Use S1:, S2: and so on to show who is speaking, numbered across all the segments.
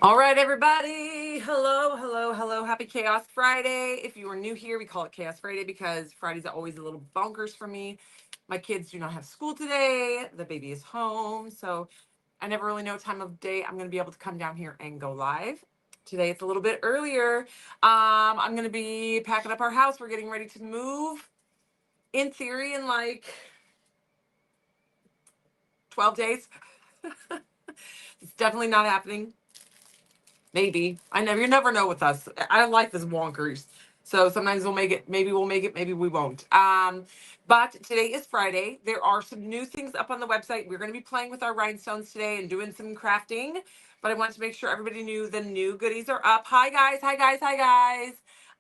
S1: All right, everybody. Hello, hello, hello. Happy Chaos Friday. If you are new here, we call it Chaos Friday because Fridays are always a little bonkers for me. My kids do not have school today. The baby is home. So I never really know what time of day I'm going to be able to come down here and go live. Today it's a little bit earlier. I'm going to be packing up our house. We're getting ready to move. In theory, in like 12 days. It's definitely not happening. Maybe. You never know with us. Our life is wonkers. So sometimes we'll make it, maybe we won't. But today is Friday. There are some new things up on the website. We're going to be playing with our rhinestones today and doing some crafting. But I wanted to make sure everybody knew the new goodies are up. Hi guys, hi guys, hi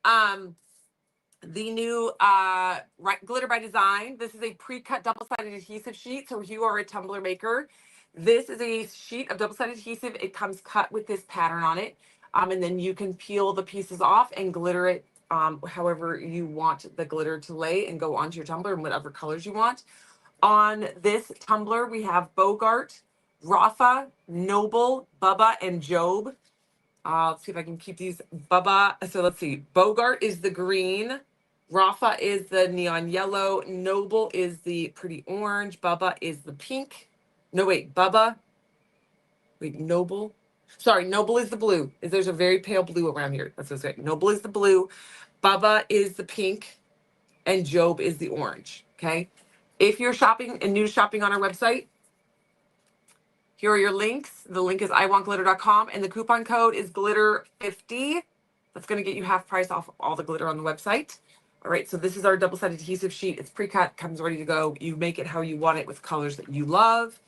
S1: guys. The new Glitter by Design. This is a pre-cut double-sided adhesive sheet. So if you are a tumbler maker, this is a sheet of double-sided adhesive. It comes cut with this pattern on it. And then you can peel the pieces off and glitter it however you want the glitter to lay and go onto your tumbler in whatever colors you want. On this tumbler, we have Bogart, Rafa, Noble, Bubba, and Job. Let's see if I can keep these. Bubba. So let's see. Bogart is the green. Rafa is the neon yellow. Noble is the pretty orange. Bubba is the pink. No, wait. Bubba. Wait, Noble. Sorry, Noble is the blue. There's a very pale blue around here. That's what's right. Noble is the blue. Bubba is the pink. And Job is the orange. Okay. If you're shopping and new to shopping on our website, here are your links. The link is iwantglitter.com and the coupon code is glitter50. That's going to get you half price off all the glitter on the website. All right, so this is our double-sided adhesive sheet. It's pre-cut, comes ready to go. You make it how you want it with colors that you love.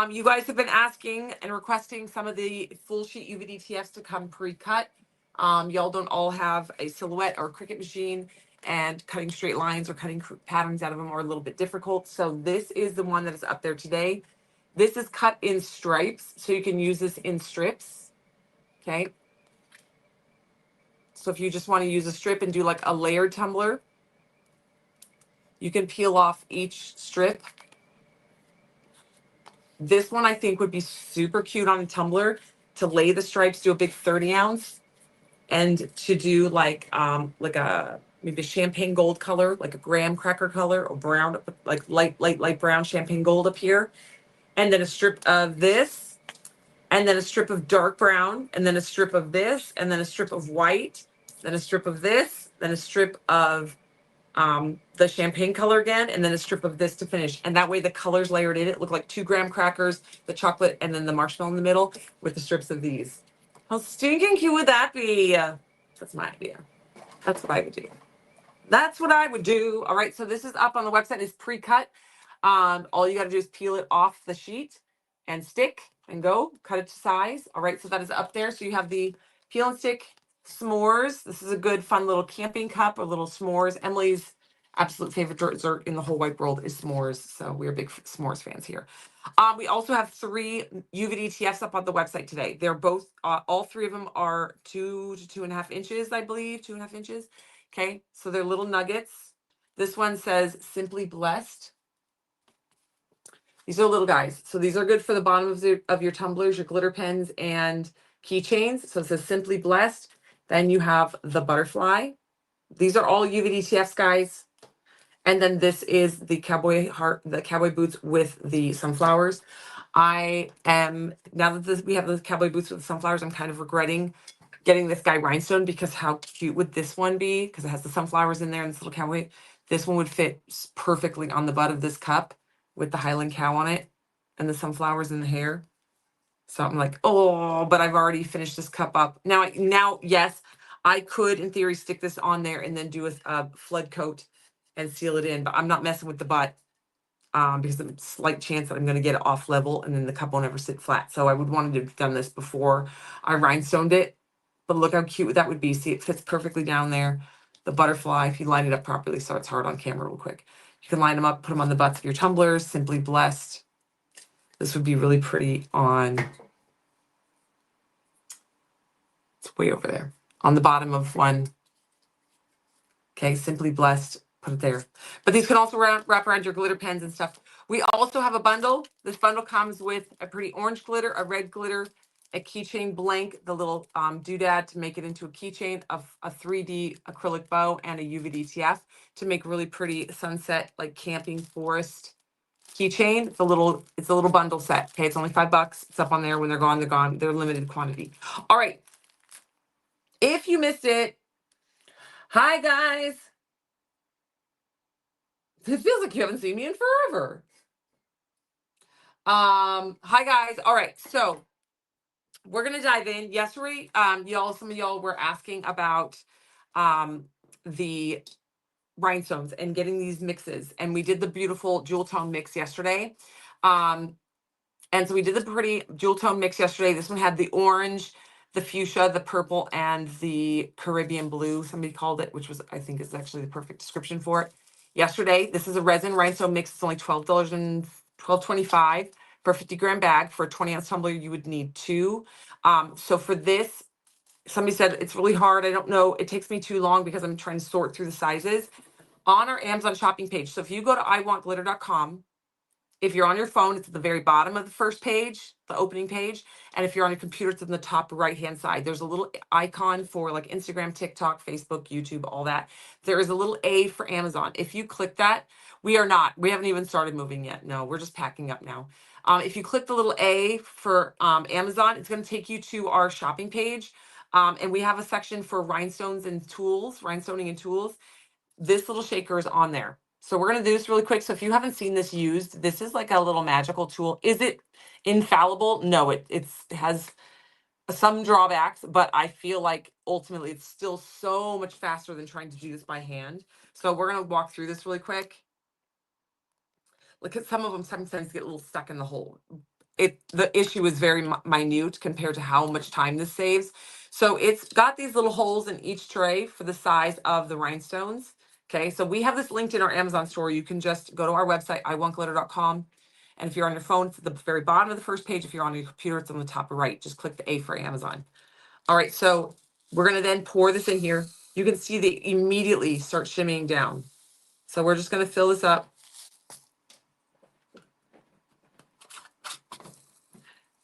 S1: You guys have been asking and requesting some of the full sheet UVDTFs to come pre-cut. Y'all don't all have a silhouette or Cricut machine, and cutting straight lines or cutting patterns out of them are a little bit difficult. So this is the one that is up there today. This is cut in stripes, so you can use this in strips. Okay. So if you just want to use a strip and do like a layered tumbler, you can peel off each strip. This one I think would be super cute on a tumbler to lay the stripes, do a big 30 ounce, and to do like a maybe a champagne gold color, like a graham cracker color, or brown, like light brown champagne gold up here, and then a strip of this, and then a strip of dark brown, and then a strip of this, and then a strip of white, then a strip of this, then a strip of the champagne color again, and then a strip of this to finish. And that way the colors layered in it look like 2 graham crackers, the chocolate, and then the marshmallow in the middle with the strips of these. How stinking cute would that be? That's my idea. That's what I would do. That's what I would do. All right, so this is up on the website. It's pre-cut. All you got to do is peel it off the sheet and stick and go. Cut it to size. All right, so that is up there. So you have the peel and stick s'mores. This is a good, fun little camping cup or little s'mores. Emily's absolute favorite dessert in the whole wide world is s'mores. So we're big s'mores fans here. We also have 3 UVDTFs up on the website today. They're both, all 3 of them are 2 to 2.5 inches, I believe, 2.5 inches. Okay, so they're little nuggets. This one says Simply Blessed. These are little guys. So these are good for the bottom of your tumblers, your glitter pens, and keychains. So it says Simply Blessed. Then you have the butterfly. These are all UVDTFs, guys. And then this is the cowboy heart, the cowboy boots with the sunflowers. Now that we have the cowboy boots with the sunflowers, I'm kind of regretting getting this guy Rhinestone, because how cute would this one be? Because it has the sunflowers in there and this little cowboy. This one would fit perfectly on the butt of this cup with the Highland cow on it and the sunflowers in the hair. So I'm like, oh, but I've already finished this cup up. Now, yes, I could in theory stick this on there and then do a flood coat and seal it in, but I'm not messing with the butt. Because there's a slight chance that I'm going to get it off level and then the cup won't ever sit flat. So I would want to have done this before I rhinestoned it. But look how cute that would be. See, it fits perfectly down there. The butterfly, if you line it up properly, so it's hard on camera real quick. You can line them up, put them on the butts of your tumblers, Simply Blessed. This would be really pretty on, it's way over there, on the bottom of one. Okay, Simply Blessed, put it there. But these can also wrap around your glitter pens and stuff. We also have a bundle. This bundle comes with a pretty orange glitter, a red glitter, a keychain blank, the little doodad to make it into a keychain, of a 3D acrylic bow, and a UV DTF to make really pretty sunset, like camping forest keychain. It's a little bundle set. Okay, it's only $5. It's up on there. When they're gone, they're gone. They're limited quantity. All right. If you missed it, hi guys. It feels like you haven't seen me in forever. Hi guys. All right, so we're gonna dive in. Yesterday, some of y'all were asking about the rhinestones and getting these mixes, and we did the beautiful jewel tone mix yesterday. And so we did the pretty jewel tone mix yesterday. This one had the orange, the fuchsia, the purple, and the Caribbean blue, somebody called it, which was, I think, is actually the perfect description for it. Yesterday, this is a resin rhinestone mix. It's only $12 and $12.25 for a 50-gram bag. For a 20-ounce tumbler, you would need two. So for this, somebody said it's really hard. I don't know. It takes me too long because I'm trying to sort through the sizes. On our Amazon shopping page, so if you go to iwantglitter.com, if you're on your phone, it's at the very bottom of the first page, the opening page. And if you're on your computer, it's in the top right-hand side. There's a little icon for like Instagram, TikTok, Facebook, YouTube, all that. There is a little A for Amazon. If you click that, we haven't even started moving yet. No, we're just packing up now. If you click the little A for Amazon, it's going to take you to our shopping page. And we have a section for rhinestones and tools, rhinestoning and tools. This little shaker is on there. So we're going to do this really quick. So if you haven't seen this used, this is like a little magical tool. Is it infallible? No, it has some drawbacks, but I feel like ultimately it's still so much faster than trying to do this by hand. So we're going to walk through this really quick. Look at some of them sometimes get a little stuck in the hole. The issue is very minute compared to how much time this saves. So it's got these little holes in each tray for the size of the rhinestones. Okay, so we have this linked in our Amazon store. You can just go to our website, iwantglitter.com. And if you're on your phone, it's at the very bottom of the first page. If you're on your computer, it's on the top right. Just click the A for Amazon. All right, so we're going to then pour this in here. You can see they immediately start shimmying down. So we're just going to fill this up.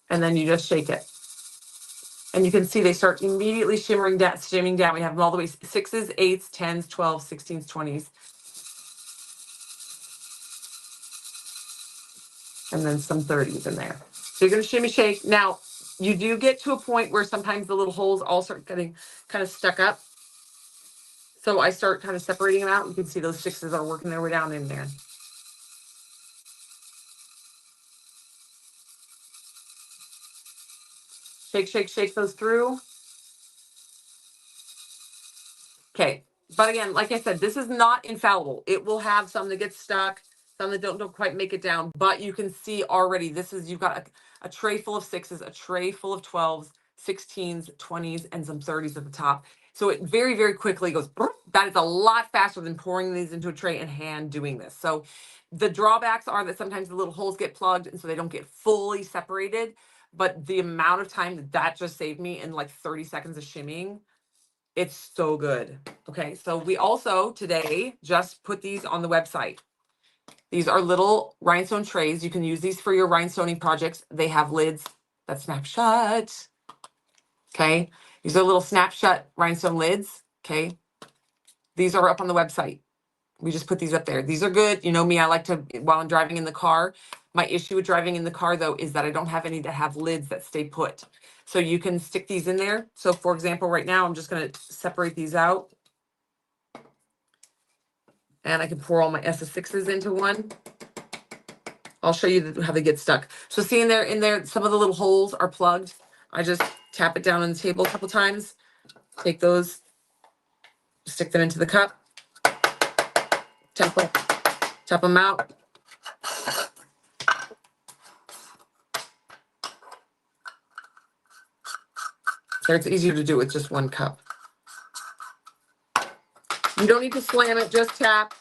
S1: And then you just shake it. And you can see they start immediately shimming down. We have them all the way 6s, 8s, 10s, 12s, 16s, 20s. And then some 30s in there. So you're going to shimmy shake. Now, you do get to a point where sometimes the little holes all start getting kind of stuck up. So I start kind of separating them out. You can see those 6s are working their way down in there. Shake, shake, shake those through. Okay. But again, like I said, this is not infallible. It will have some that get stuck, some that don't quite make it down. But you can see already, you've got a tray full of 6s, a tray full of 12s, 16s, 20s, and some 30s at the top. So it very, very quickly goes, that is a lot faster than pouring these into a tray and hand doing this. So the drawbacks are that sometimes the little holes get plugged and so they don't get fully separated. But the amount of time that just saved me in like 30 seconds of shimmying, it's so good. Okay, so we also today just put these on the website. These are little rhinestone trays. You can use these for your rhinestoning projects. They have lids that snap shut. Okay, these are little snapshot rhinestone lids. Okay, these are up on the website. We just put these up there. These are good. You know me, I like to, while I'm driving in the car. My issue with driving in the car though is that I don't have any that have lids that stay put. So you can stick these in there. So for example, right now, I'm just going to separate these out. And I can pour all my SS6s into one. I'll show you how they get stuck. So see in there, some of the little holes are plugged. I just tap it down on the table a couple times. Take those, stick them into the cup. Tap them out. So it's easier to do with just one cup. You don't need to slam it, just tap.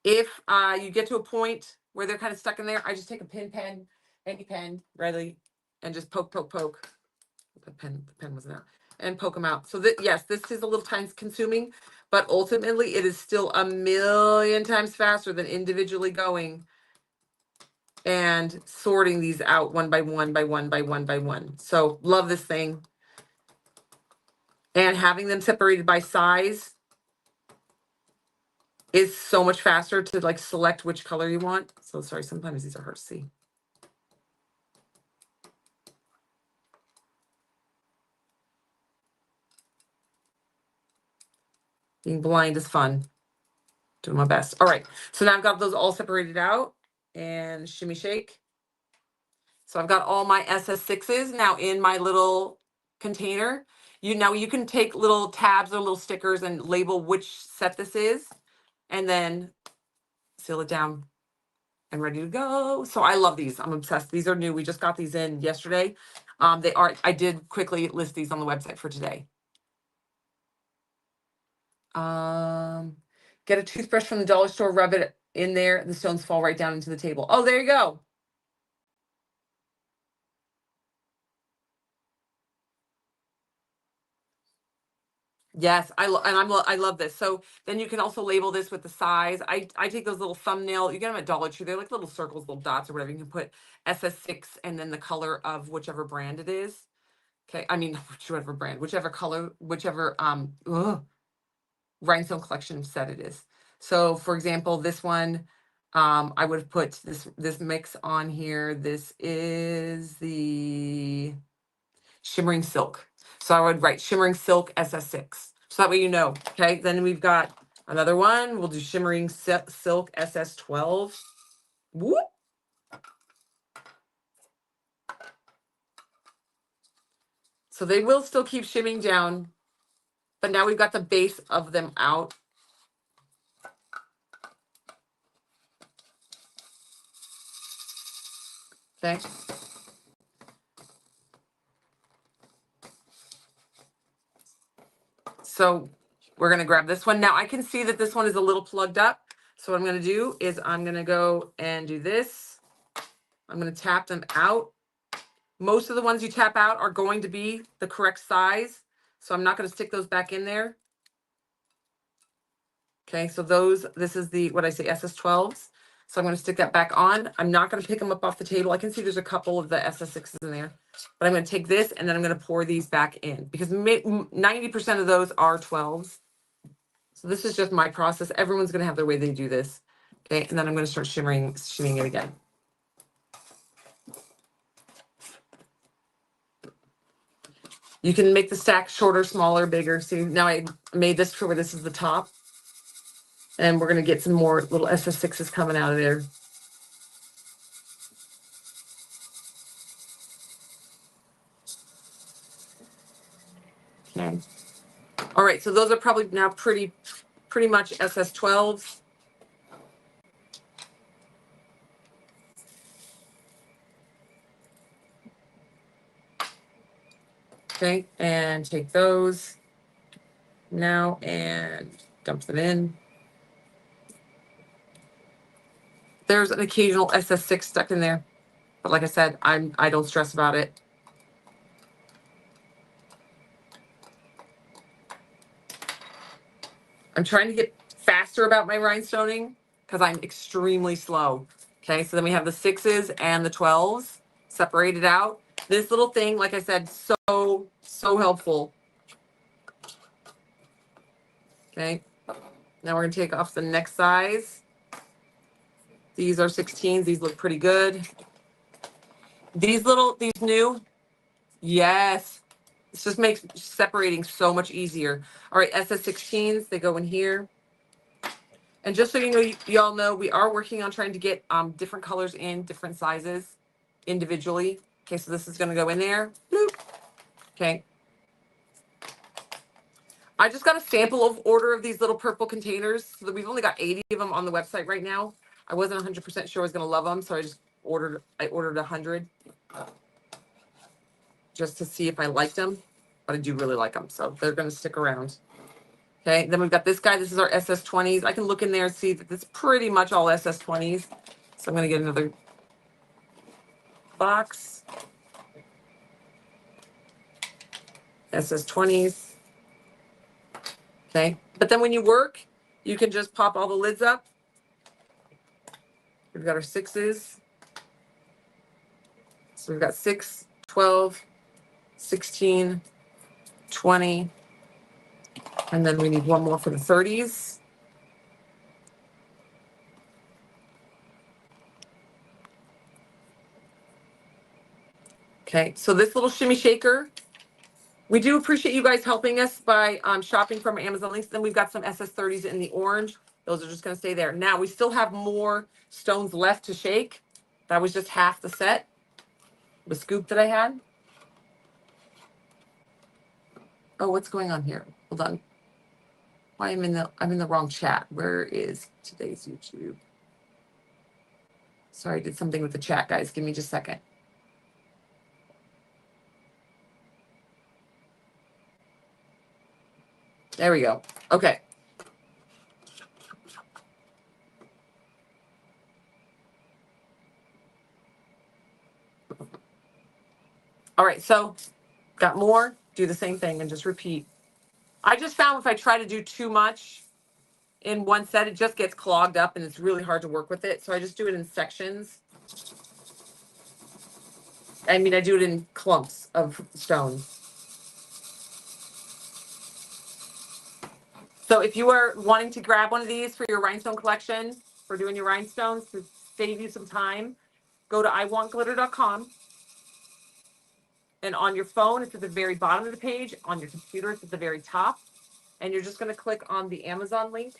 S1: If you get to a point where they're kind of stuck in there, I just take a pen, any pen, ready, and just poke. The pen wasn't out. And poke them out. So that, yes, this is a little time consuming, but ultimately it is still a million times faster than individually going and sorting these out one by one by one by one by one. So love this thing. And having them separated by size is so much faster to like select which color you want. So sorry, sometimes these are hard to see. Being blind is fun. Doing my best. All right. So now I've got those all separated out and shimmy shake. So I've got all my SS6s now in my little container. You can take little tabs or little stickers and label which set this is, and then seal it down and ready to go. So I love these. I'm obsessed. These are new. We just got these in yesterday. I did quickly list these on the website for today. Get a toothbrush from the dollar store, rub it in there. The stones fall right down into the table. Oh, there you go. Yes, I love this. So then you can also label this with the size. I take those little thumbnail. You get them at Dollar Tree. They're like little circles, little dots, or whatever. You can put SS6 and then the color of whichever brand it is. Okay, I mean whichever brand, whichever color, whichever Rhinestone collection set it is. So for example, this one, I would have put this mix on here. This is the Shimmering Silk. So I would write Shimmering Silk SS6. So that way you know. Okay, then we've got another one. We'll do Shimmering Silk SS12. Whoop. So they will still keep shimming down, but now we've got the base of them out. Okay. So we're going to grab this one. Now I can see that this one is a little plugged up. So what I'm going to do is I'm going to go and do this. I'm going to tap them out. Most of the ones you tap out are going to be the correct size. So I'm not going to stick those back in there. Okay, so this is the, what I say, SS12s. So I'm going to stick that back on. I'm not going to pick them up off the table. I can see there's a couple of the SS6s in there. But I'm going to take this and then I'm going to pour these back in. Because 90% of those are 12s. So this is just my process. Everyone's going to have their way they do this. Okay, and then I'm going to start shimmying it again. You can make the stack shorter, smaller, bigger. See, now I made this for where this is the top. And we're going to get some more little SS6s coming out of there. Okay. All right, so those are probably now pretty much SS12s. Okay, and take those now and dump them in. There's an occasional SS6 stuck in there, but like I said, I don't stress about it. I'm trying to get faster about my rhinestoning because I'm extremely slow. Okay, so then we have the 6s and the 12s separated out. This little thing, like I said, so helpful. Okay, now we're gonna take off the next size. These are 16s. These look pretty good. These new, yes. This just makes separating so much easier. All right, SS16s, they go in here. And just so you know, y'all know, we are working on trying to get different colors in different sizes individually. Okay, so this is going to go in there. Bloop. Okay. I just got a sample of order of these little purple containers. So that we've only got 80 of them on the website right now. I wasn't 100% sure I was going to love them, so I ordered 100 just to see if I liked them. But I do really like them, so they're going to stick around. Okay, then we've got this guy. This is our SS20s. I can look in there and see that it's pretty much all SS20s. So I'm going to get another box. SS20s. Okay, but then when you work, you can just pop all the lids up. We've got our 6s. So we've got 6, 12, 16, 20, and then we need one more for the 30s. Okay, so this little shimmy shaker, we do appreciate you guys helping us by shopping from our Amazon links. Then we've got some SS30s in the orange. Those are just going to stay there. Now we still have more stones left to shake. That was just half the set, the scoop that I had. Oh, what's going on here? Hold on. Why I'm in the wrong chat. Where is today's YouTube? Sorry, I did something with the chat, guys. Give me just a second. There we go. Okay. All right, so got more, do the same thing and just repeat. I just found if I try to do too much in one set, it just gets clogged up and it's really hard to work with it. So I just do it in sections. I mean, I do it in clumps of stones. So if you are wanting to grab one of these for your rhinestone collection, for doing your rhinestones to save you some time, go to iwantglitter.com. And on your phone, it's at the very bottom of the page. On your computer, it's at the very top. And you're just going to click on the Amazon link.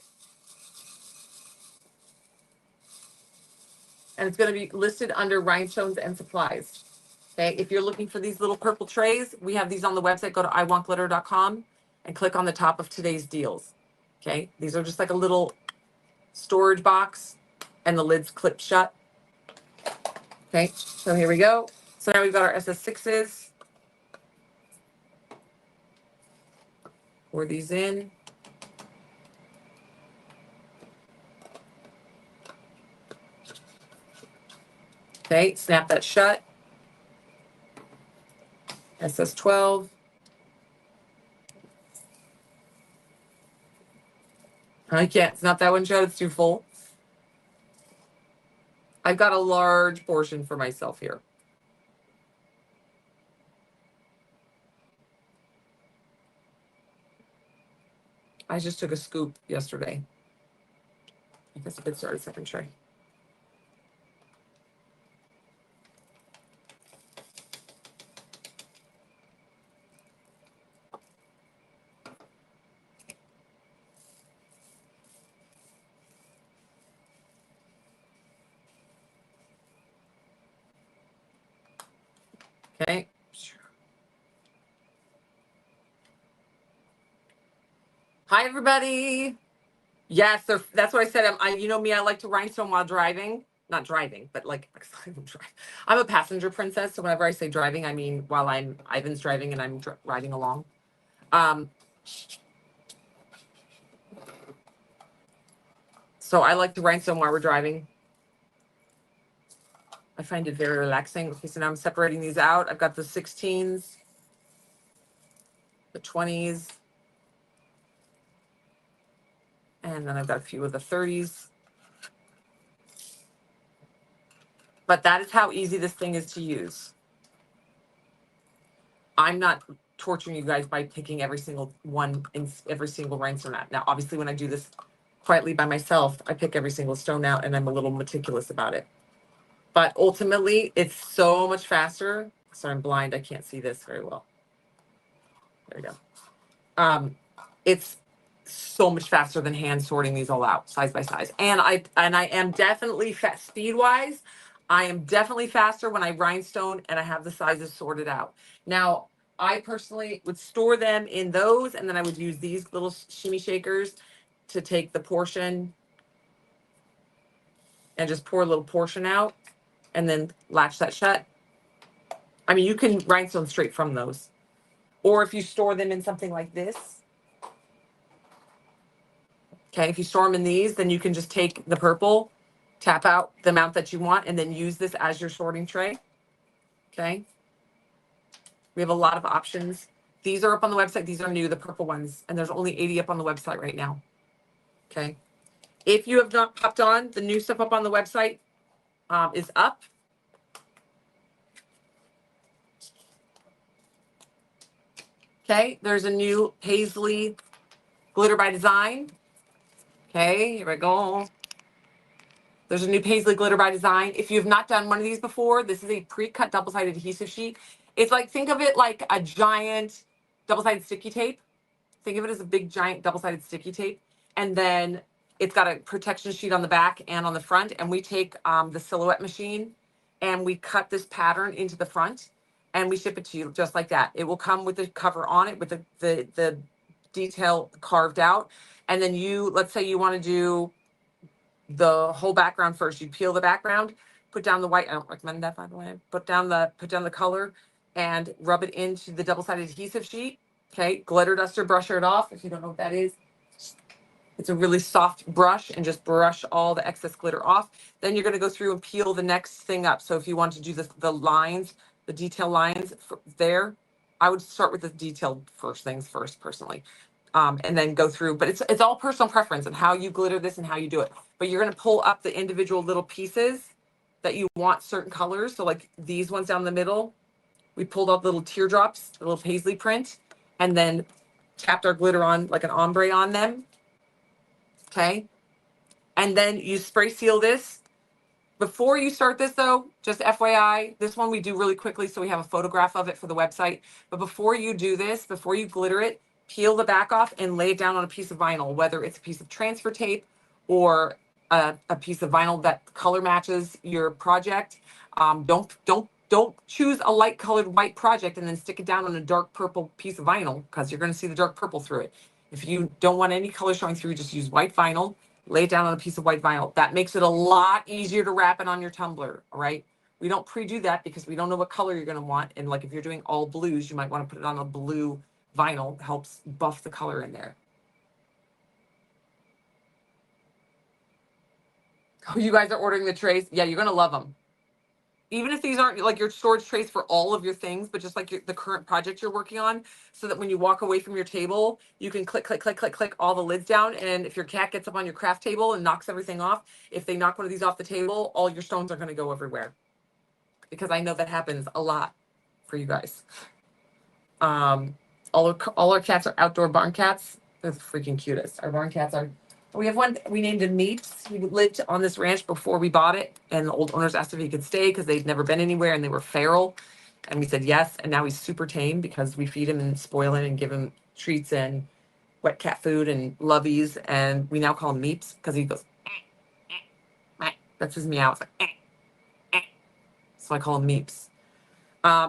S1: And it's going to be listed under rhinestones and supplies. Okay, if you're looking for these little purple trays, we have these on the website. Go to iwantglitter.com and click on the top of today's deals. Okay, these are just like a little storage box and the lid's clip shut. Okay, so here we go. So now we've got our SS6s. Pour these in. Okay, snap that shut. SS12. I can't, it's not that one shut, it's too full. I've got a large portion for myself here. I just took a scoop yesterday. I guess I could start a second tray. Okay. Hi, everybody. Yes, that's what I said. You know me, I like to rhinestone while driving. Not driving, but like, I'm a passenger princess. So whenever I say driving, I mean while Ivan's driving and I'm riding along. So I like to rhinestone while we're driving. I find it very relaxing. Okay, so now I'm separating these out. I've got the 16s, the 20s, and then I've got a few of the 30s. But that is how easy this thing is to use. I'm not torturing you guys by picking every single one in every single rhinestone out. Now, obviously, when I do this quietly by myself, I pick every single stone out and I'm a little meticulous about it. But ultimately, it's so much faster. Sorry, I'm blind. I can't see this very well. There we go. It's so much faster than hand sorting these all out size by size. And I am definitely speed wise. I am definitely faster when I rhinestone and I have the sizes sorted out. Now, I personally would store them in those, and then I would use these little shimmy shakers to take the portion and just pour a little portion out and then latch that shut. I mean, you can rhinestone straight from those. Or if you store them in something like this, okay, if you store them in these, then you can just take the purple, tap out the amount that you want, and then use this as your sorting tray. Okay. We have a lot of options. These are up on the website. These are new, the purple ones, and there's only 80 up on the website right now. Okay. If you have not popped on, the new stuff up on the website is up. Okay, there's a new Paisley Glitter by Design. Okay, here we go. There's a new Paisley Glitter by Design. If you have not done one of these before, this is a pre-cut double-sided adhesive sheet. It's like, think of it like a giant double-sided sticky tape. Think of it as a big giant double-sided sticky tape. And then it's got a protection sheet on the back and on the front. And we take the Silhouette machine and we cut this pattern into the front and we ship it to you just like that. It will come with the cover on it with the detail carved out. And then you, let's say you want to do the whole background first. You peel the background, put down the white. I don't recommend that, by the way. Put down the color and rub it into the double-sided adhesive sheet. Okay, glitter duster, brusher it off. If you don't know what that is, it's a really soft brush, and just brush all the excess glitter off. Then you're going to go through and peel the next thing up. So if you want to do the lines, the detail lines there, I would start with the detailed things first, personally. And then go through, but it's all personal preference and how you glitter this and how you do it. But you're going to pull up the individual little pieces that you want certain colors. So like these ones down the middle, we pulled out little teardrops, a little paisley print, and then tapped our glitter on like an ombre on them. Okay. And then you spray seal this. Before you start this though, just FYI, this one we do really quickly so we have a photograph of it for the website. But before you do this, before you glitter it, peel the back off and lay it down on a piece of vinyl, whether it's a piece of transfer tape or a piece of vinyl that color matches your project. Don't choose a light colored white project and then stick it down on a dark purple piece of vinyl, because you're going to see the dark purple through it. If you don't want any color showing through, just use white vinyl. Lay it down on a piece of white vinyl. That makes it a lot easier to wrap it on your tumbler. All right. We don't pre-do that because we don't know what color you're going to want. And like if you're doing all blues, you might want to put it on a blue vinyl. Helps buff the color in there. Oh, you guys are ordering the trays. Yeah, you're going to love them. Even if these aren't like your storage trays for all of your things, but just like the current project you're working on, so that when you walk away from your table, you can click, click, click, click, click all the lids down. And if your cat gets up on your craft table and knocks everything off, if they knock one of these off the table, all your stones are going to go everywhere. Because I know that happens a lot for you guys. All our cats are outdoor barn cats. They're the freaking cutest. Our barn cats are. We have one, we named him Meeps. He lived on this ranch before we bought it. And the old owners asked if he could stay because they'd never been anywhere and they were feral. And we said yes. And now he's super tame because we feed him and spoil him and give him treats and wet cat food and lovies. And we now call him Meeps because he goes, that's his meow. It's like, so I call him Meeps.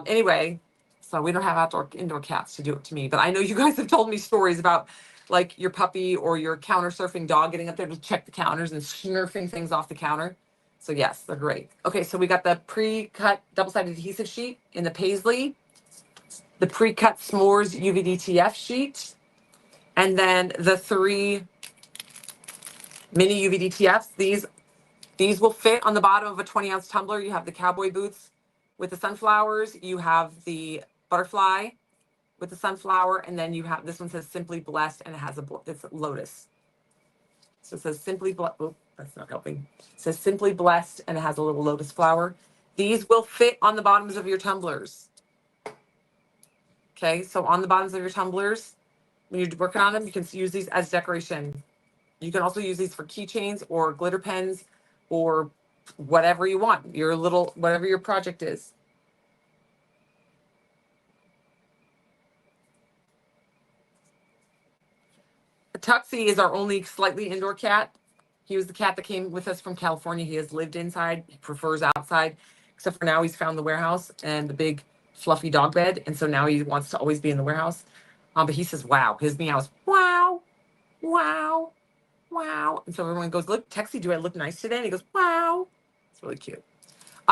S1: Anyway, so we don't have indoor cats to do it to me. But I know you guys have told me stories about like your puppy or your counter surfing dog getting up there to check the counters and snurfing things off the counter. So yes, they're great. Okay, so we got the pre-cut double-sided adhesive sheet in the Paisley, the pre-cut S'mores UVDTF sheet, and then the 3 mini UVDTFs. These will fit on the bottom of a 20-ounce tumbler. You have the cowboy boots with the sunflowers. You have the butterfly with the sunflower, and then you have, this one says Simply Blessed, and it has it's a lotus. So it says Simply Blessed. Oh, that's not helping. It says Simply Blessed, and it has a little lotus flower. These will fit on the bottoms of your tumblers. Okay, so on the bottoms of your tumblers, when you're working on them, you can use these as decoration. You can also use these for keychains or glitter pens or whatever you want, your little, whatever your project is. Tuxie is our only slightly indoor cat. He was the cat that came with us from California. He has lived inside. He prefers outside, except for now he's found the warehouse and the big fluffy dog bed. And so now he wants to always be in the warehouse. But he says, wow. His meows, wow, wow, wow. And so everyone goes, look, Tuxie, do I look nice today? And he goes, wow. It's really cute.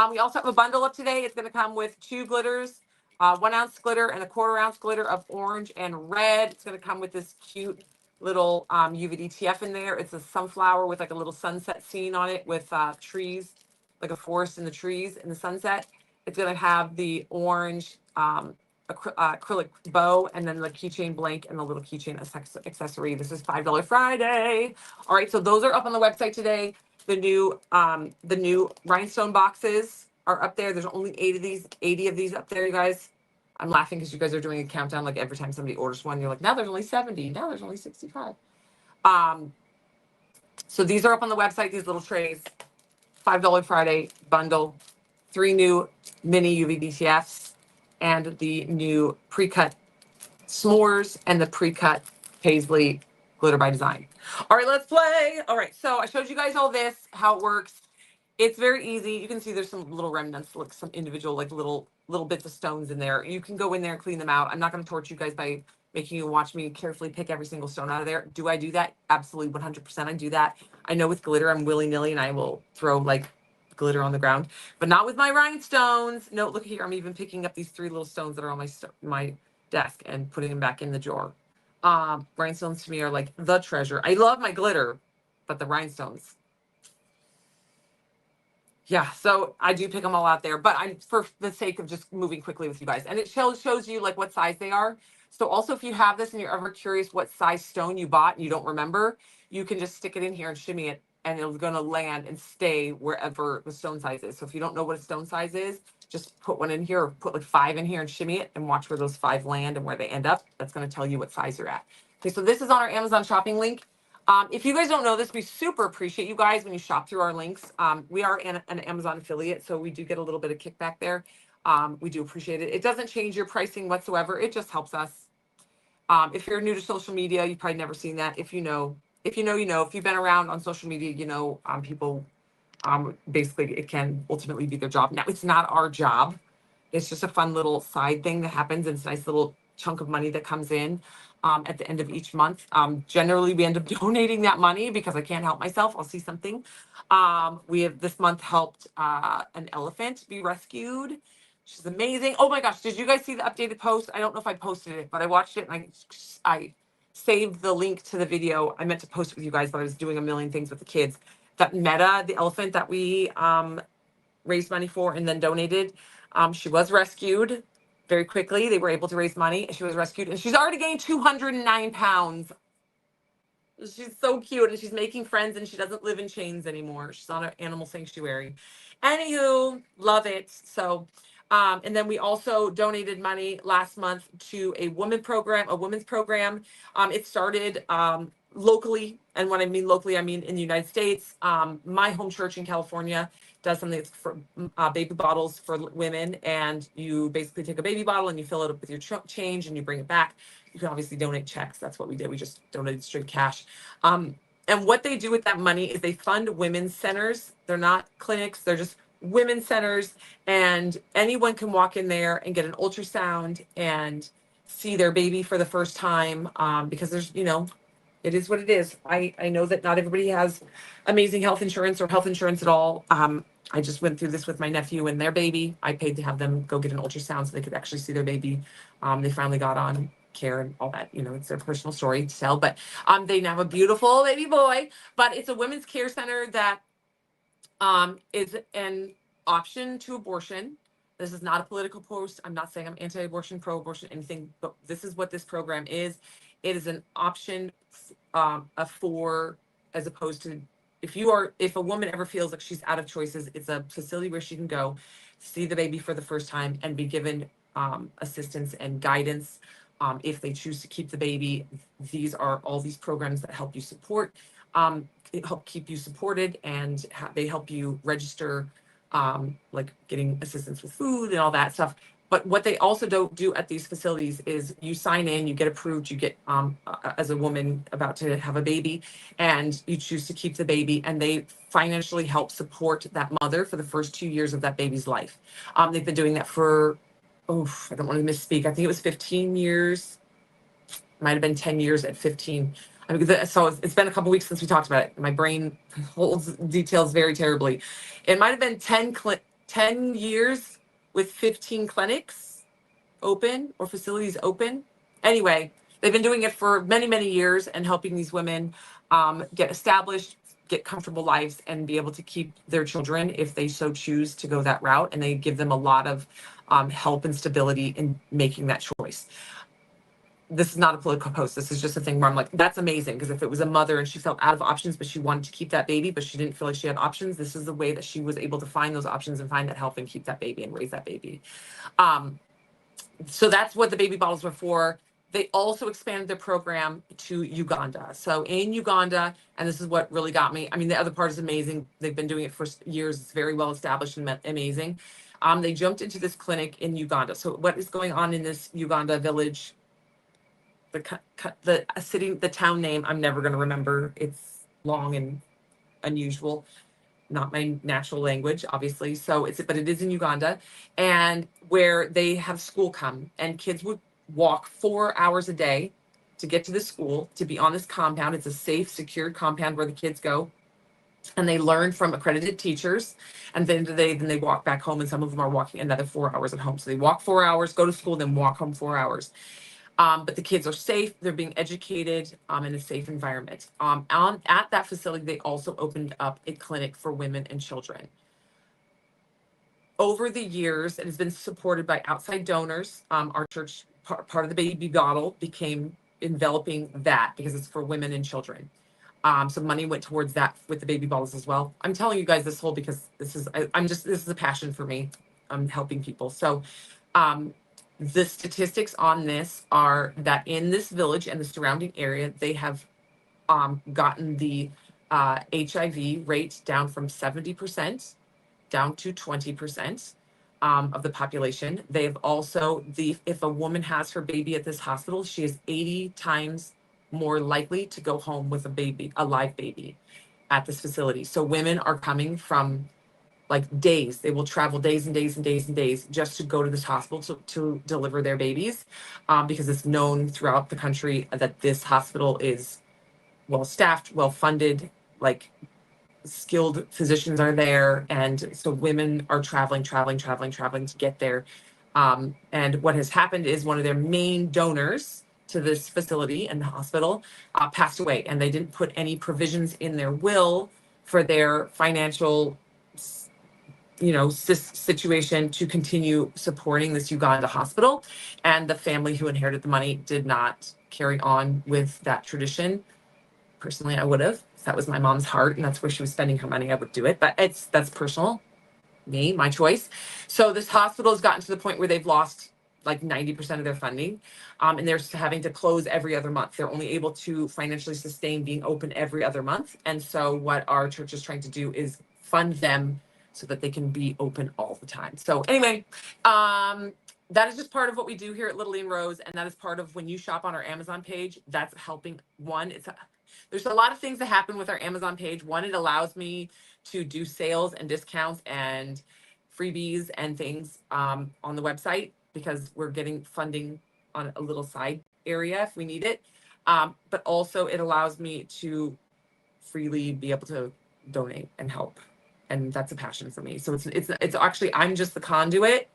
S1: We also have a bundle up today. It's going to come with 2 glitters, 1 ounce glitter and a 1/4 ounce glitter of orange and red. It's going to come with this cute little UVDTF in there. It's a sunflower with like a little sunset scene on it with trees, like a forest in the trees in the sunset. It's going to have the orange acrylic bow and then the keychain blank and the little keychain accessory. This is $5 Friday. All right, so those are up on the website today. The new rhinestone boxes are up there. There's only 80 of these up there, you guys. I'm laughing because you guys are doing a countdown. Like every time somebody orders one, you're like, now there's only 70. Now there's only 65. So these are up on the website, these little trays. $5 Friday bundle, 3 new mini UV BTFs, and the new pre-cut s'mores and the pre-cut paisley glitter by design. All right, let's play. All right, so I showed you guys all this, how it works. It's very easy. You can see there's some little remnants, like some individual, like little bits of stones in there. You can go in there and clean them out. I'm not going to torture you guys by making you watch me carefully pick every single stone out of there. Do I do that? Absolutely, 100% I do that. I know with glitter, I'm willy-nilly and I will throw like glitter on the ground, but not with my rhinestones. No, look here. I'm even picking up these 3 little stones that are on my desk and putting them back in the drawer. Rhinestones to me are like the treasure. I love my glitter, but the rhinestones, yeah, so I do pick them all out there, but I'm for the sake of just moving quickly with you guys. And it shows you like what size they are. So also if you have this and you're ever curious what size stone you bought and you don't remember, you can just stick it in here and shimmy it and it's going to land and stay wherever the stone size is. So if you don't know what a stone size is, just put one in here or put like 5 in here and shimmy it and watch where those 5 land and where they end up. That's going to tell you what size you're at. Okay, so this is on our Amazon shopping link. If you guys don't know this, we super appreciate you guys when you shop through our links. We are an Amazon affiliate, so we do get a little bit of kickback there. We do appreciate it. It doesn't change your pricing whatsoever. It just helps us. If you're new to social media, you've probably never seen that. If you know, you know. If you've been around on social media, you know, people, basically it can ultimately be their job. Now, it's not our job. It's just a fun little side thing that happens. And it's a nice little chunk of money that comes in at the end of each month. Generally, we end up donating that money because I can't help myself. I'll see something. We have this month helped an elephant be rescued. She's amazing. Oh my gosh, did you guys see the updated post? I don't know if I posted it, but I watched it and I saved the link to the video. I meant to post it with you guys, but I was doing a million things with the kids. That Meta, the elephant that we raised money for and then donated. She was rescued very quickly. They were able to raise money. She was rescued and she's already gained 209 pounds. She's so cute and she's making friends and she doesn't live in chains anymore. She's on an animal sanctuary. Anywho, love it. So, and then we also donated money last month to a women's program. It started locally. And when I mean locally, I mean in the United States. My home church in California does something that's for baby bottles for women. And you basically take a baby bottle and you fill it up with your change and you bring it back. You can obviously donate checks. That's what we did. We just donated straight cash. And what they do with that money is they fund women's centers. They're not clinics. They're just women's centers. And anyone can walk in there and get an ultrasound and see their baby for the first time. Because there's, you know, it is what it is. I know that not everybody has amazing health insurance or health insurance at all. I just went through this with my nephew and their baby. I paid to have them go get an ultrasound so they could actually see their baby. They finally got on care and all that, you know, it's their personal story to tell, but they now have a beautiful baby boy. But it's a women's care center that is an option to abortion. This is not a political post. I'm not saying I'm anti-abortion, pro-abortion, anything, but this is what this program is. It is an option for, as opposed to, if a woman ever feels like she's out of choices, it's a facility where she can go see the baby for the first time and be given assistance and guidance. If they choose to keep the baby, these are all these programs that help you support, help keep you supported, and they help you register, like getting assistance with food and all that stuff. But what they also don't do at these facilities is you sign in, you get approved, you get, as a woman about to have a baby, and you choose to keep the baby, and they financially help support that mother for the first 2 years of that baby's life. They've been doing that for, I don't want to misspeak. I think it was 15 years. Might have been 10 years at 15. I mean, so it's been a couple weeks since we talked about it. My brain holds details very terribly. It might have been 10 years with 15 clinics open or facilities open. Anyway, they've been doing it for many, many years and helping these women get established, get comfortable lives, and be able to keep their children if they so choose to go that route. And they give them a lot of help and stability in making that choice. This is not a political post. This is just a thing where I'm like, that's amazing. Because if it was a mother and she felt out of options, but she wanted to keep that baby, but she didn't feel like she had options, this is the way that she was able to find those options and find that help and keep that baby and raise that baby. So that's what the baby bottles were for. They also expanded their program to Uganda. So in Uganda, and this is what really got me. I mean, the other part is amazing. They've been doing it for years. It's very well established and amazing. They jumped into this clinic in Uganda. So what is going on in this Uganda village? The city, the town name, I'm never going to remember. It's long and unusual, not my natural language, obviously. So but it is in Uganda, and where they have school come, and kids would walk 4 hours a day to get to the school, to be on this compound. It's a safe, secured compound where the kids go, and they learn from accredited teachers. And then they walk back home, and some of them are walking another 4 hours at home. So they walk 4 hours, go to school, then walk home 4 hours. But the kids are safe. They're being educated in a safe environment. At that facility, they also opened up a clinic for women and children. Over the years, it has been supported by outside donors. Our church, part of the baby bottle, became enveloping that because it's for women and children. So money went towards that with the baby bottles as well. I'm telling you guys this whole because this is a passion for me. I'm helping people. So the statistics on this are that in this village and the surrounding area, they have gotten the HIV rate down from 70% down to 20% of the population. They've also, if a woman has her baby at this hospital, she is 80 times more likely to go home with a live baby at this facility. So women are coming from like days. They will travel days and days and days and days just to go to this hospital to deliver their babies, because it's known throughout the country that this hospital is well staffed, well funded, like skilled physicians are there. And so women are traveling to get there. And what has happened is one of their main donors to this facility and the hospital passed away, and they didn't put any provisions in their will for their financial situation to continue supporting this Uganda hospital. And the family who inherited the money did not carry on with that tradition. Personally, I would have. That was my mom's heart, and that's where she was spending her money. I would do it, but that's personal, my choice. So this hospital has gotten to the point where they've lost like 90% of their funding, and they're having to close every other month. They're only able to financially sustain being open every other month. And so what our church is trying to do is fund them so that they can be open all the time. So anyway, that is just part of what we do here at Little Lean Rose, and that is part of when you shop on our Amazon page. That's helping. There's a lot of things that happen with our Amazon page. One, it allows me to do sales and discounts and freebies and things on the website because we're getting funding on a little side area if we need it. But also it allows me to freely be able to donate and help. And that's a passion for me. So it's actually, I'm just the conduit.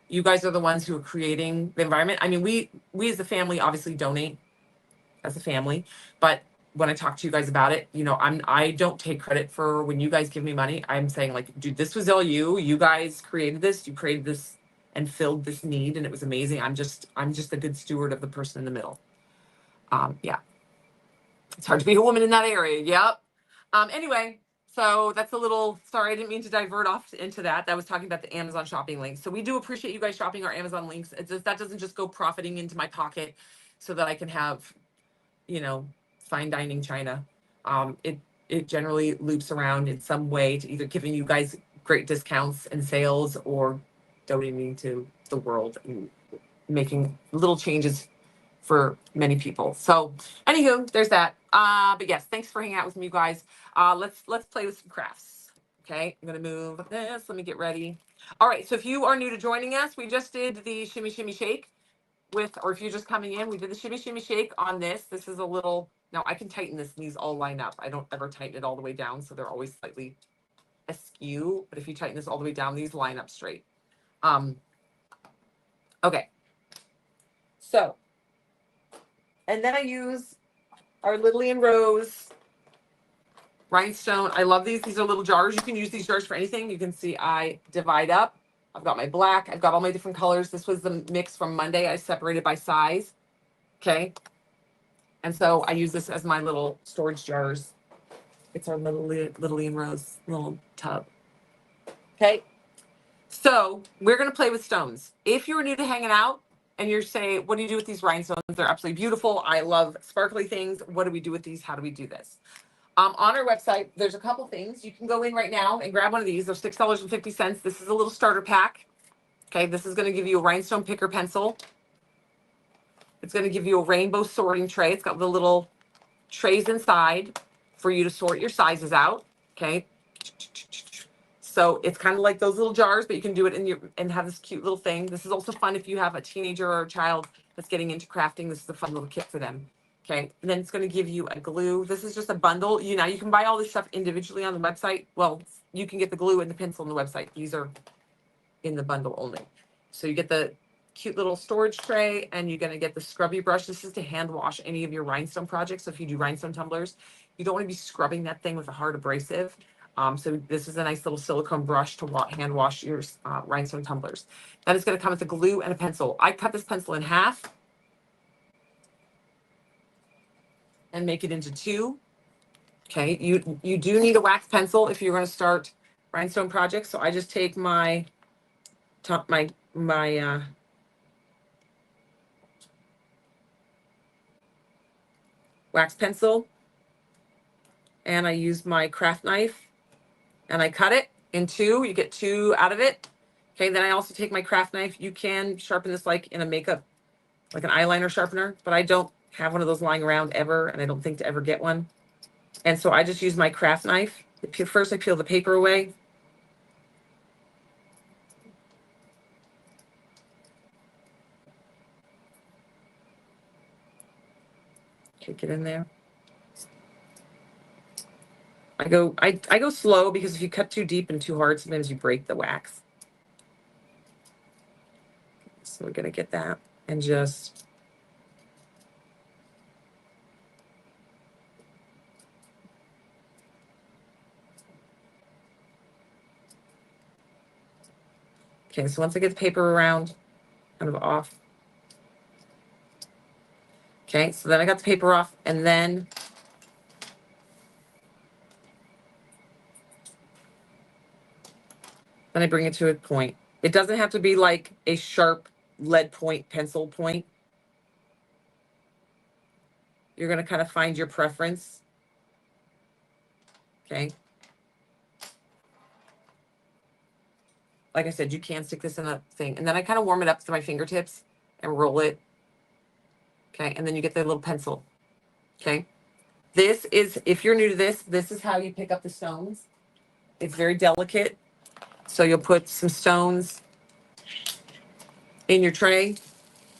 S1: You guys are the ones who are creating the environment. I mean, we as a family obviously donate as a family, but when I talk to you guys about it, I don't take credit for when you guys give me money. I'm saying like, dude, this was all you guys created this, you created this and filled this need, and it was amazing. I'm just a good steward of the person in the middle. Yeah. It's hard to be a woman in that area. Yep. Anyway, so that's a little, sorry, I didn't mean to divert off into that. That was talking about the Amazon shopping links. So we do appreciate you guys shopping our Amazon links. That doesn't just go profiting into my pocket so that I can have, fine dining china. It generally loops around in some way to either giving you guys great discounts and sales or donating to the world and making little changes for many people. So anywho, there's that. But yes, thanks for hanging out with me, you guys. Let's play with some crafts. Okay, I'm gonna move this. Let me get ready. All right, so if you are new to joining us, we just did the shimmy shimmy shake or if you're just coming in, we did the shimmy shimmy shake on this. This is a little, now I can tighten this and these all line up. I don't ever tighten it all the way down, so they're always slightly askew. But if you tighten this all the way down, these line up straight. Okay. So, and then I use our Lily and Rose Rhinestone. I love these. These are little jars. You can use these jars for anything. You can see I divide up. I've got my black. I've got all my different colors. This was the mix from Monday. I separated by size. Okay. And so I use this as my little storage jars. It's our little and Rose little tub. Okay. So we're going to play with stones. If you're new to hanging out, and you're saying, what do you do with these rhinestones? They're absolutely beautiful. I love sparkly things. What do we do with these? How do we do this? On our website, there's a couple things. You can go in right now and grab one of these. They're $6.50. This is a little starter pack. Okay, this is going to give you a rhinestone picker pencil. It's going to give you a rainbow sorting tray. It's got the little trays inside for you to sort your sizes out. Okay. So it's kind of like those little jars, but you can do it in your and have this cute little thing. This is also fun if you have a teenager or a child that's getting into crafting. This is a fun little kit for them. Okay. And then it's going to give you a glue. This is just a bundle. You can buy all this stuff individually on the website. Well, you can get the glue and the pencil on the website. These are in the bundle only. So you get the cute little storage tray, and you're going to get the scrubby brush. This is to hand wash any of your rhinestone projects. So if you do rhinestone tumblers, you don't want to be scrubbing that thing with a hard abrasive. So this is a nice little silicone brush to hand wash your rhinestone tumblers. Then it's going to come with a glue and a pencil. I cut this pencil in half and make it into two. Okay, you do need a wax pencil if you're going to start rhinestone projects. So I just take my wax pencil, and I use my craft knife, and I cut it in two. You get two out of it. Okay, then I also take my craft knife. You can sharpen this like in a makeup, like an eyeliner sharpener, but I don't have one of those lying around ever, and I don't think to ever get one. And so I just use my craft knife. First, I peel the paper away. Kick it in there. I go slow, because if you cut too deep and too hard, sometimes you break the wax. So we're gonna get that and just okay. So once I get the paper around, kind of off. Okay, so then I got the paper off, and then I bring it to a point. It doesn't have to be like a sharp lead point, pencil point. You're going to kind of find your preference. Okay. Like I said, you can stick this in a thing. And then I kind of warm it up to my fingertips and roll it. Okay. And then you get the little pencil. Okay. This is, if you're new to this, this is how you pick up the stones. It's very delicate. So you'll put some stones in your tray.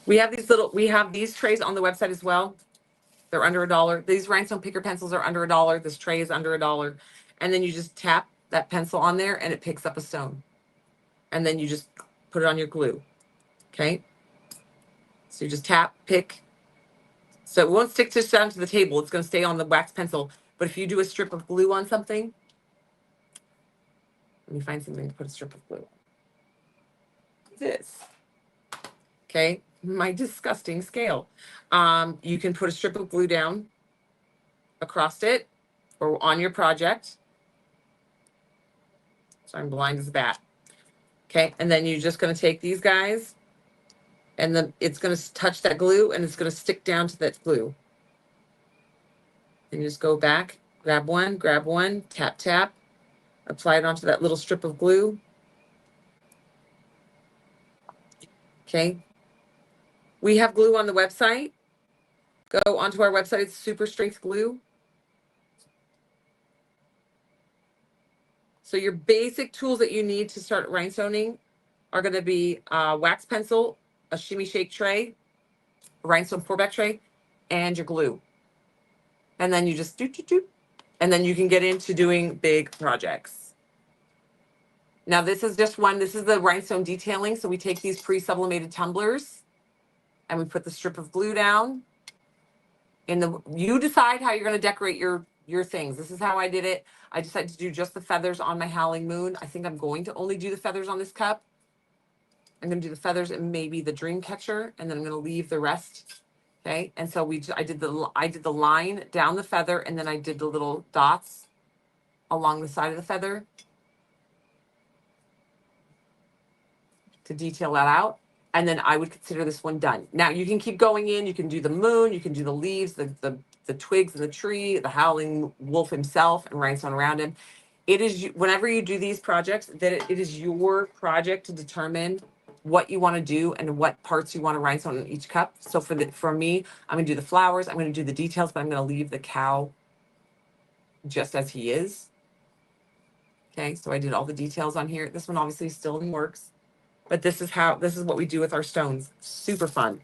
S1: We have these trays on the website as well. They're under $1. These rhinestone picker pencils are under $1. This tray is under $1. And then you just tap that pencil on there, and it picks up a stone. And then you just put it on your glue. Okay. So you just tap, pick. So it won't stick just down to the table. It's going to stay on the wax pencil. But if you do a strip of glue on something, let me find something to put a strip of glue on. This. Okay. My disgusting scale. You can put a strip of glue down across it or on your project. So I'm blind as a bat. Okay. And then you're just going to take these guys, and then it's going to touch that glue, and it's going to stick down to that glue. And you just go back, grab one, tap, tap, apply it onto that little strip of glue. Okay. We have glue on the website. Go onto our website. It's super strength glue. So your basic tools that you need to start rhinestoning are going to be a wax pencil, a shimmy shake tray, a rhinestone pour-back tray, and your glue. And then you just do. And then you can get into doing big projects. Now this is just one. This is the rhinestone detailing. So we take these pre-sublimated tumblers, and we put the strip of glue down. You decide how you're going to decorate your things. This is how I did it. I decided to do just the feathers on my Howling Moon. I think I'm going to only do the feathers on this cup. I'm going to do the feathers and maybe the dream catcher, and then I'm going to leave the rest. Okay. And so I did the line down the feather, and then I did the little dots along the side of the feather to detail that out. And then I would consider this one done. Now you can keep going in. You can do the moon. You can do the leaves, the twigs of the tree, the howling wolf himself, and rhinestone around him. It is whenever you do these projects that it is your project to determine what you want to do and what parts you want to rhinestone in each cup. So for me, I'm gonna do the flowers. I'm gonna do the details, but I'm gonna leave the cow just as he is. Okay, so I did all the details on here. This one obviously is still in works, but this is what we do with our stones. Super fun.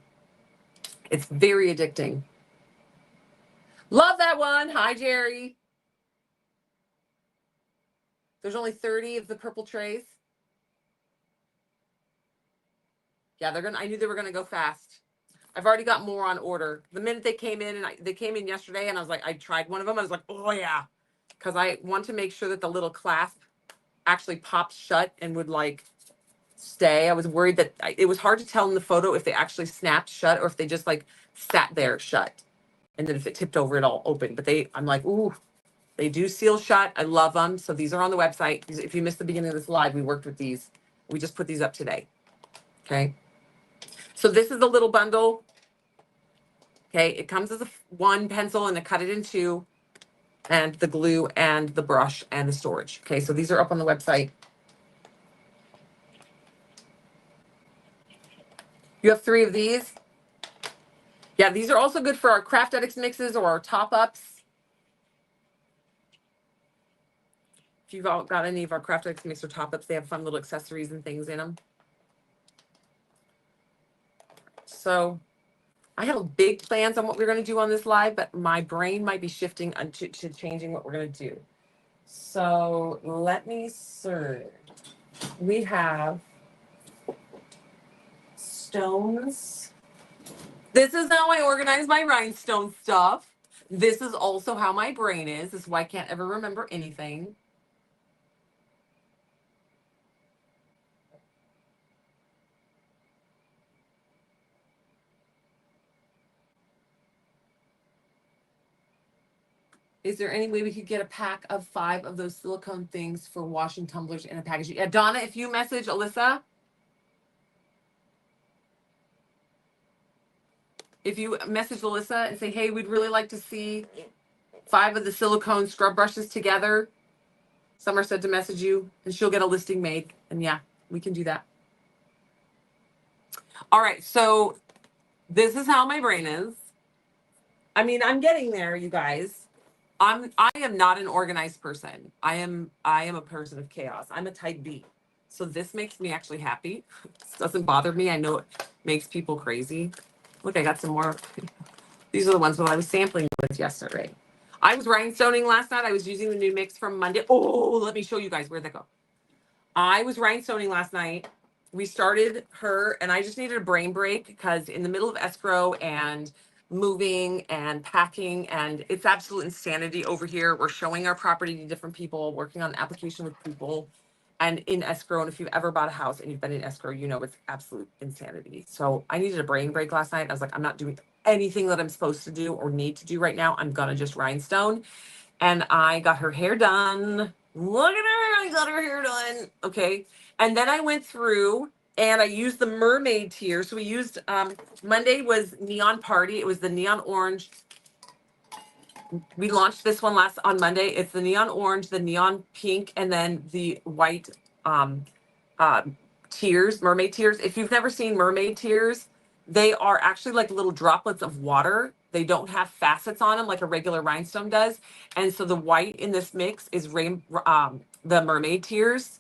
S1: It's very addicting. Love that one. Hi, Jerry. There's only 30 of the purple trays. Yeah, I knew they were gonna go fast. I've already got more on order. The minute they came in, and they came in yesterday, and I was like, I tried one of them. I was like, oh yeah, because I want to make sure that the little clasp actually pops shut and would like stay. I was worried that it was hard to tell in the photo if they actually snapped shut or if they just like sat there shut, and then if it tipped over, it all opened. But I'm like, ooh, they do seal shut. I love them. So these are on the website. If you missed the beginning of this live, we worked with these. We just put these up today. Okay. So this is the little bundle. Okay. It comes as one pencil and I cut it in two, and the glue and the brush and the storage. Okay. So these are up on the website. You have 3 of these. Yeah. These are also good for our Craft Addicts mixes or our top ups. If you've all got any of our Craft Addicts mix or top ups, they have fun little accessories and things in them. So I have big plans on what we're going to do on this live, but my brain might be shifting to changing what we're going to do. So let me search. We have stones. This is how I organize my rhinestone stuff. This is also how my brain is. This is why I can't ever remember anything. Is there any way we could get a pack of 5 of those silicone things for washing tumblers in a package? Yeah, Donna, if you message Alyssa, if you message Alyssa and say, hey, we'd really like to see 5 of the silicone scrub brushes together. Summer said to message you, and she'll get a listing made. And yeah, we can do that. All right, so this is how my brain is. I mean, I'm getting there, you guys. I am not an organized person. I am a person of chaos. I'm a type B. So this makes me actually happy. This doesn't bother me. I know it makes people crazy. Look, I got some more. These are the ones that I was sampling with yesterday. I was rhinestoning last night. I was using the new mix from Monday. Oh, let me show you guys. Where'd that go? I was rhinestoning last night. We started her, and I just needed a brain break because in the middle of escrow and moving and packing, and it's absolute insanity over here. We're showing our property to different people, working on an application with people, and in escrow. And if you've ever bought a house and you've been in escrow, you know it's absolute insanity. So I needed a brain break last night. I was like, I'm not doing anything that I'm supposed to do or need to do right now. I'm gonna just rhinestone. And I got her hair done. Look at her, I got her hair done. Okay. And then I went through and I used the mermaid tier. So we used Monday was Neon Party. It was the neon orange. We launched this one on Monday. It's the neon orange, the neon pink, and then the white um tears, mermaid tears. If you've never seen mermaid tears, they are actually like little droplets of water. They don't have facets on them like a regular rhinestone does. And so the white in this mix is the mermaid tears.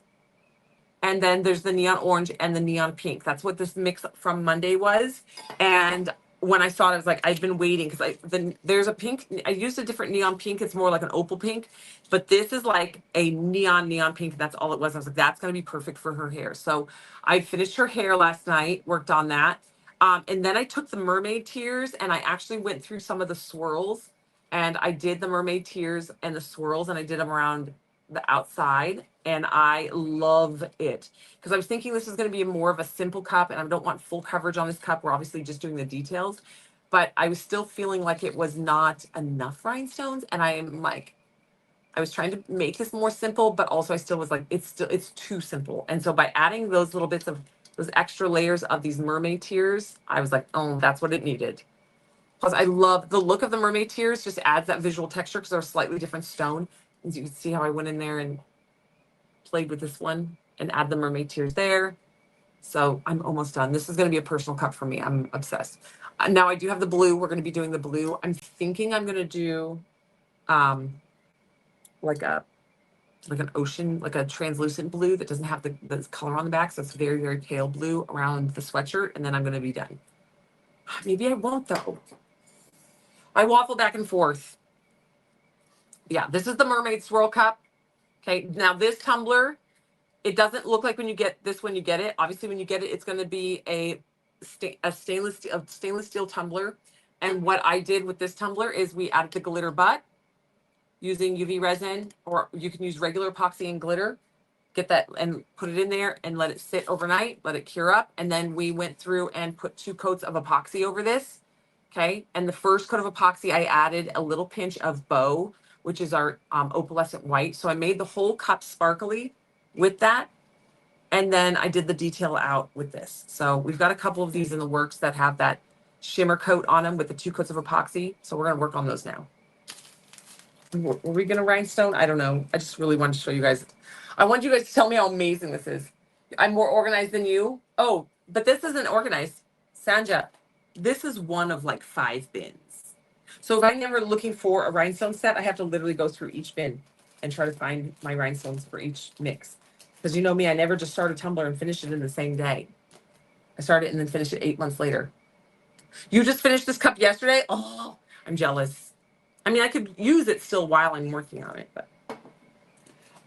S1: And then there's the neon orange and the neon pink. That's what this mix from Monday was. And when I saw it, I was like, I've been waiting because there's a pink. I used a different neon pink. It's more like an opal pink, but this is like a neon pink. That's all it was. I was like, that's gonna be perfect for her hair. So I finished her hair last night, worked on that, and then I took the mermaid tears and I actually went through some of the swirls, and I did the mermaid tears and the swirls, and I did them around the outside, and I love it because I was thinking this is going to be more of a simple cup, and I don't want full coverage on this cup. We're obviously just doing the details, but I was still feeling like it was not enough rhinestones, and I was trying to make this more simple, but also I still was like, it's too simple. And so by adding those little bits of those extra layers of these mermaid tears. I was like, oh, that's what it needed. Plus, I love the look of the mermaid tears, just adds that visual texture because they're a slightly different stone. As you can see how I went in there and played with this one and add the mermaid tears there. So I'm almost done. This is going to be a personal cup for me. I'm obsessed. Now I do have the blue. We're going to be doing the blue. I'm thinking I'm going to do like an ocean, like a translucent blue that doesn't have the color on the back. So it's very, very pale blue around the sweatshirt. And then I'm going to be done. Maybe I won't though. I waffle back and forth. Yeah, this is the Mermaid Swirl Cup. Okay, now this tumbler, it doesn't look like when you get this when you get it. Obviously, when you get it, it's going to be a stainless steel tumbler. And what I did with this tumbler is we added the glitter butt using UV resin, or you can use regular epoxy and glitter. Get that and put it in there and let it sit overnight, let it cure up. And then we went through and put 2 coats of epoxy over this. Okay, and the first coat of epoxy, I added a little pinch of Bow, which is our opalescent white. So I made the whole cup sparkly with that. And then I did the detail out with this. So we've got a couple of these in the works that have that shimmer coat on them with the 2 coats of epoxy. So we're going to work on those now. Were we going to rhinestone? I don't know. I just really wanted to show you guys. I want you guys to tell me how amazing this is. I'm more organized than you. Oh, but this isn't organized. Sanja, this is one of like 5 bins. So if I'm never looking for a rhinestone set, I have to literally go through each bin and try to find my rhinestones for each mix. Because you know me, I never just start a tumbler and finish it in the same day. I start it and then finish it 8 months later. You just finished this cup yesterday? Oh, I'm jealous. I mean, I could use it still while I'm working on it, but.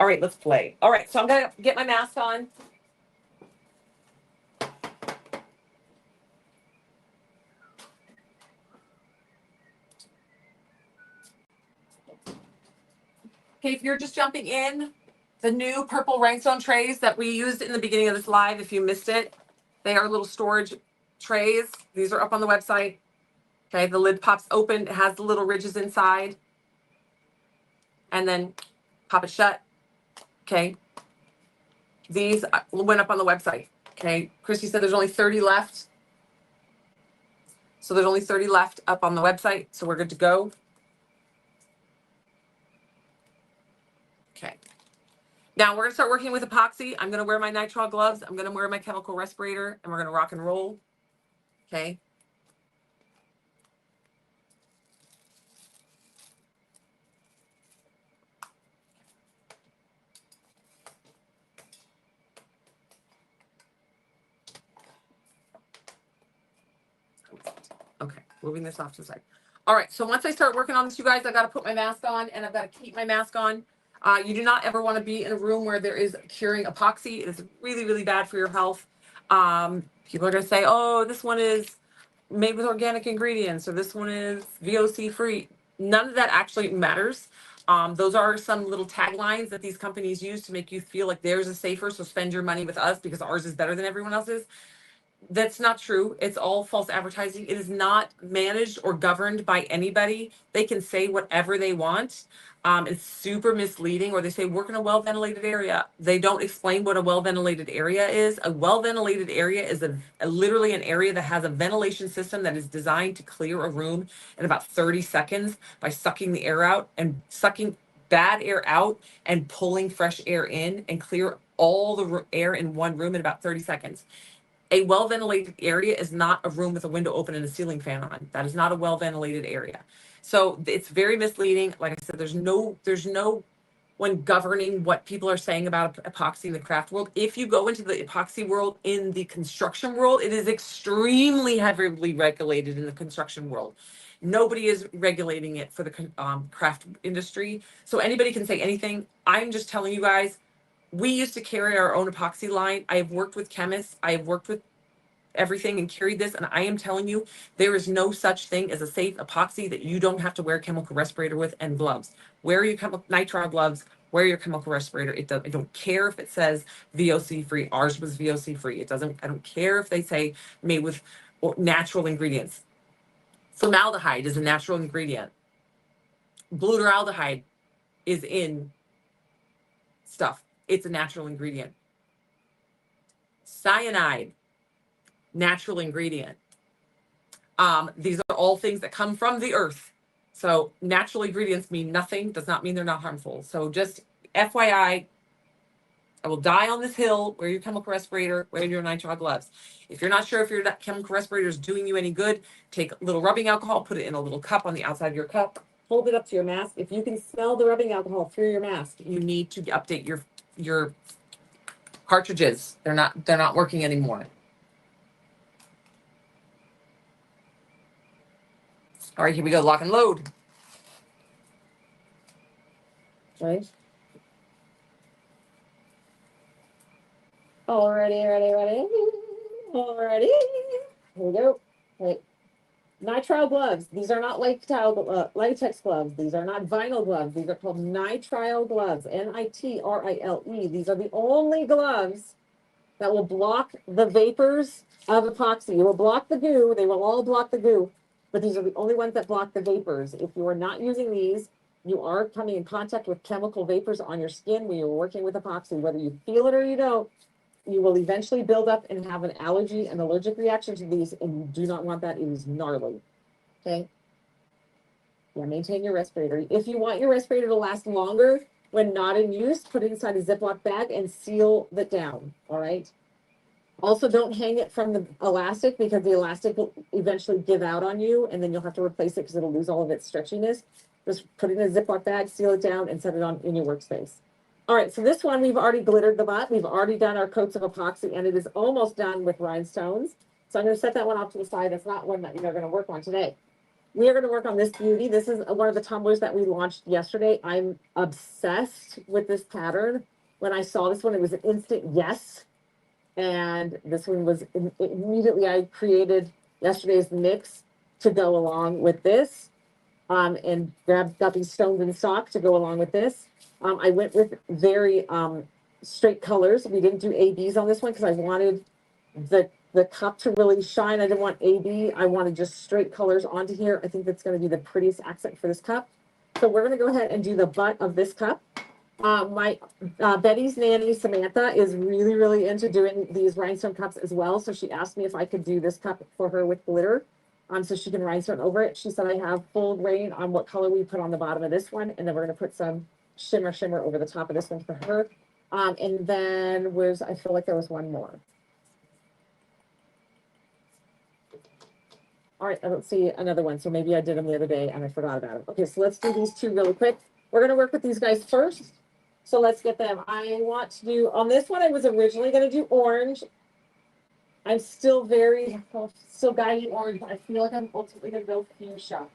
S1: All right, let's play. All right, so I'm gonna get my mask on. Okay, if you're just jumping in, the new purple rhinestone trays that we used in the beginning of this live, if you missed it, they are little storage trays. These are up on the website. Okay, the lid pops open. It has the little ridges inside. And then pop it shut. Okay. These went up on the website. Okay. Christy said there's only 30 left. So there's only 30 left up on the website. So we're good to go. Okay. Now we're going to start working with epoxy. I'm going to wear my nitrile gloves. I'm going to wear my chemical respirator and we're going to rock and roll. Okay. Okay, moving this off to the side. All right, so once I start working on this, you guys, I got to put my mask on and I've got to keep my mask on. You do not ever want to be in a room where there is curing epoxy. It is really, really bad for your health. People are going to say, oh, this one is made with organic ingredients, or this one is VOC free. None of that actually matters. Those are some little taglines that these companies use to make you feel like theirs is safer. So spend your money with us because ours is better than everyone else's. That's not true. It's all false advertising. It is not managed or governed by anybody. They can say whatever they want. It's super misleading, or they say work in a well-ventilated area. They don't explain what a well-ventilated area is. A well-ventilated area is literally an area that has a ventilation system that is designed to clear a room in about 30 seconds by sucking the air out and sucking bad air out and pulling fresh air in and clear all the air in one room in about 30 seconds. A well-ventilated area is not a room with a window open and a ceiling fan on. That is not a well-ventilated area. So it's very misleading. Like I said, there's no one governing what people are saying about epoxy in the craft world. If you go into the epoxy world in the construction world, it is extremely heavily regulated in the construction world. Nobody is regulating it for the craft industry. So anybody can say anything. I'm just telling you guys, we used to carry our own epoxy line. I have worked with chemists. I have worked with everything and carried this. And I am telling you, there is no such thing as a safe epoxy that you don't have to wear a chemical respirator with and gloves. Wear your nitrile gloves, wear your chemical respirator. I don't care if it says VOC free. Ours was VOC free. I don't care if they say made with natural ingredients. Formaldehyde is a natural ingredient. Glutaraldehyde is in stuff. It's a natural ingredient. cyanide, natural ingredient. These are all things that come from the earth. So natural ingredients mean nothing, does not mean they're not harmful. So just FYI, I will die on this hill. Wear your chemical respirator, wear your nitrile gloves. If you're not sure if your chemical respirator is doing you any good, take a little rubbing alcohol, put it in a little cup on the outside of your cup, hold it up to your mask. If you can smell the rubbing alcohol through your mask, you need to update your cartridges. They're not working anymore. All right, here we go. Lock and load. Right. Already. Here we go. Right. Nitrile gloves. These are not latex gloves. These are not vinyl gloves. These are called nitrile gloves. Nitrile. These are the only gloves that will block the vapors of epoxy. It will block the goo. They will all block the goo, but these are the only ones that block the vapors. If you are not using these, you are coming in contact with chemical vapors on your skin when you're working with epoxy. Whether you feel it or you don't, you will eventually build up and have an allergy and allergic reaction to these, and you do not want that. It is gnarly. Okay. Yeah, maintain your respirator. If you want your respirator to last longer when not in use, put it inside a Ziploc bag and seal it down. All right. Also, don't hang it from the elastic because the elastic will eventually give out on you, and then you'll have to replace it because it'll lose all of its stretchiness. Just put it in a Ziploc bag, seal it down, and set it on in your workspace. All right, so this one, we've already glittered the butt. We've already done our coats of epoxy, and it is almost done with rhinestones. So I'm going to set that one off to the side. That's not one that we are going to work on today. We are going to work on this beauty. This is one of the tumblers that we launched yesterday. I'm obsessed with this pattern. When I saw this one, it was an instant yes. And this one was immediately, I created yesterday's mix to go along with this. And got these stones in stock to go along with this. I went with very straight colors. We didn't do ABs on this one because I wanted the cup to really shine. I didn't want AB. I wanted just straight colors onto here. I think that's going to be the prettiest accent for this cup. So we're going to go ahead and do the butt of this cup. My Betty's nanny, Samantha, is really into doing these rhinestone cups as well. So she asked me if I could do this cup for her with glitter. So she can rhinestone over it. She said I have full reign on what color we put on the bottom of this one. And then we're going to put some shimmer over the top of this one for her. And then I feel like there was one more. All right, I don't see another one. So maybe I did them the other day and I forgot about them. Okay, so let's do these two really quick. We're going to work with these guys first. So let's get them. I want to do, on this one, I was originally going to do orange. I'm still guiding orange, but I feel like I'm ultimately going to go fuchsia.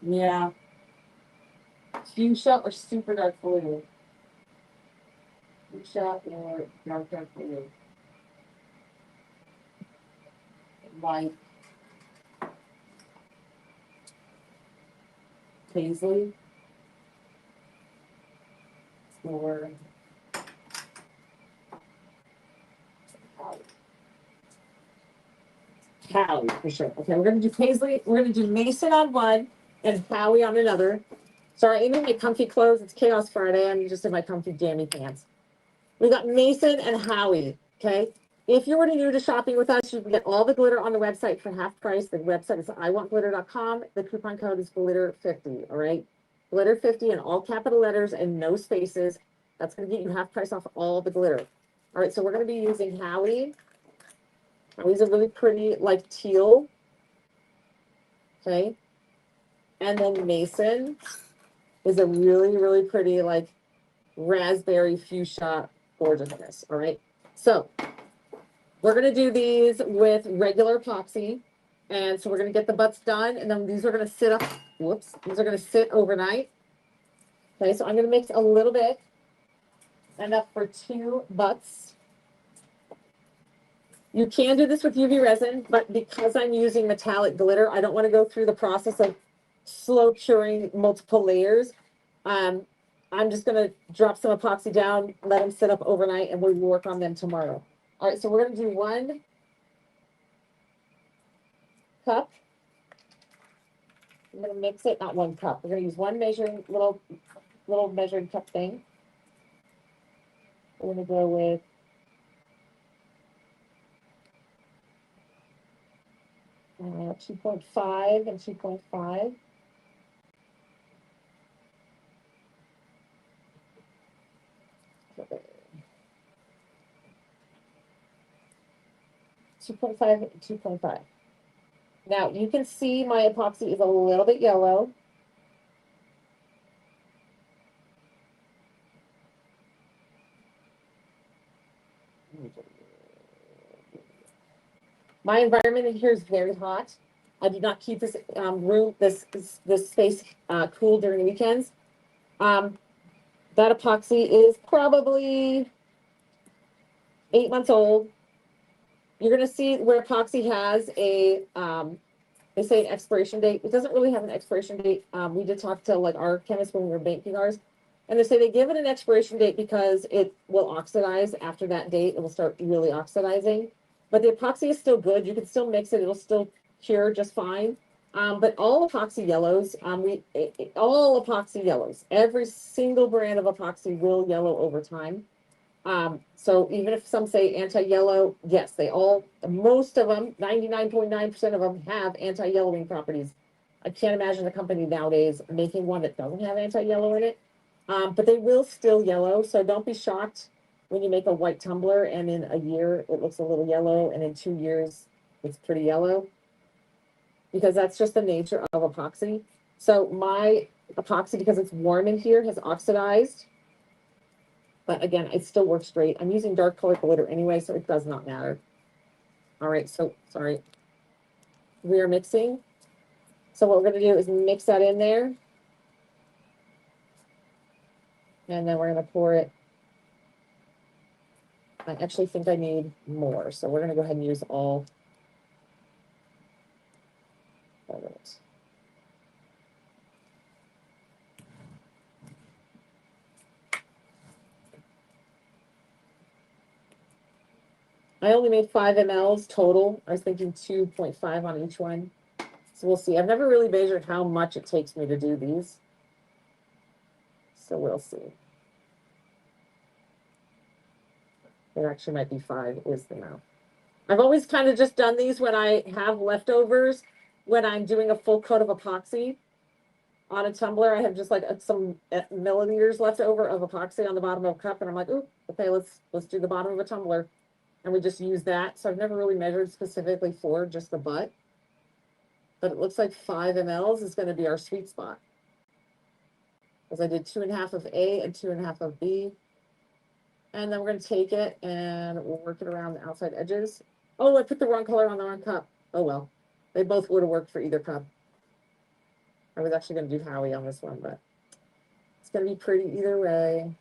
S1: Yeah. Fuchsia or super dark blue. Fuchsia or dark blue. Like paisley. Or Howie, for sure. Okay, we're going to do paisley. We're going to do mason on one and Howie on another. Sorry, I'm in my comfy clothes. It's Chaos Friday. I'm just in my comfy jammy pants. We got Mason and Howie. Okay. If you were new to shopping with us, you can get all the glitter on the website for half price. The website is iwantglitter.com. The coupon code is glitter50. All right. Glitter50 in all capital letters and no spaces. That's going to get you half price off all the glitter. All right. So we're going to be using Howie. Howie's a really pretty, like teal. Okay. And then Mason is a really pretty, like raspberry fuchsia gorgeousness. All right. So we're going to do these with regular epoxy. And so we're going to get the butts done. And then these are going to sit up. Whoops. These are going to sit overnight. Okay. So I'm going to mix a little bit. Enough for 2 butts. You can do this with UV resin, but because I'm using metallic glitter, I don't want to go through the process of slow curing multiple layers. I'm just going to drop some epoxy down, let them sit up overnight, and we'll work on them tomorrow. All right, so we're going to do 1 cup. I'm going to mix it, not 1 cup. We're going to use one little measuring cup thing.
S2: We're gonna go with 2.5 and 2.5. Okay. 2.5, 2.5. Now you can see my epoxy is a little bit yellow. My environment in here is very hot. I do not keep this this space cool during the weekends. That epoxy is probably 8 months old. You're gonna see where epoxy has a they say an expiration date. It doesn't really have an expiration date. We did talk to like our chemists when we were making ours, and they say they give it an expiration date because it will oxidize after that date. It will start really oxidizing. But the epoxy is still good. You can still mix it. It'll still cure just fine. But all epoxy yellows, all epoxy yellows, every single brand of epoxy will yellow over time. So even if some say anti-yellow, yes, most of them, 99.9% of them have anti-yellowing properties. I can't imagine a company nowadays making one that doesn't have anti-yellow in it. But they will still yellow, so don't be shocked when you make a white tumbler and in a year it looks a little yellow and in 2 years it's pretty yellow, because that's just the nature of epoxy. So my epoxy, because it's warm in here, has oxidized. But again, it still works great. I'm using dark color glitter anyway, so it does not matter. All right, so sorry. We are mixing. So what we're going to do is mix that in there. And then we're going to pour it. I actually think I need more. So we're going to go ahead and use all of it. I only made 5 mLs total. I was thinking 2.5 on each one. So we'll see. I've never really measured how much it takes me to do these. So we'll see. It actually might be 5 is the amount. I've always kind of just done these when I have leftovers, when I'm doing a full coat of epoxy on a tumbler. I have just like some milliliters left over of epoxy on the bottom of a cup, and I'm like, ooh, okay, let's do the bottom of a tumbler. And we just use that. So I've never really measured specifically for just the butt. But it looks like 5 mLs is going to be our sweet spot. Because I did 2.5 of A and 2.5 of B. And then we're going to take it and we'll work it around the outside edges. Oh, I put the wrong color on the wrong cup. Oh, well. They both would have worked for either cup. I was actually going to do Howie on this one, but it's going to be pretty either way.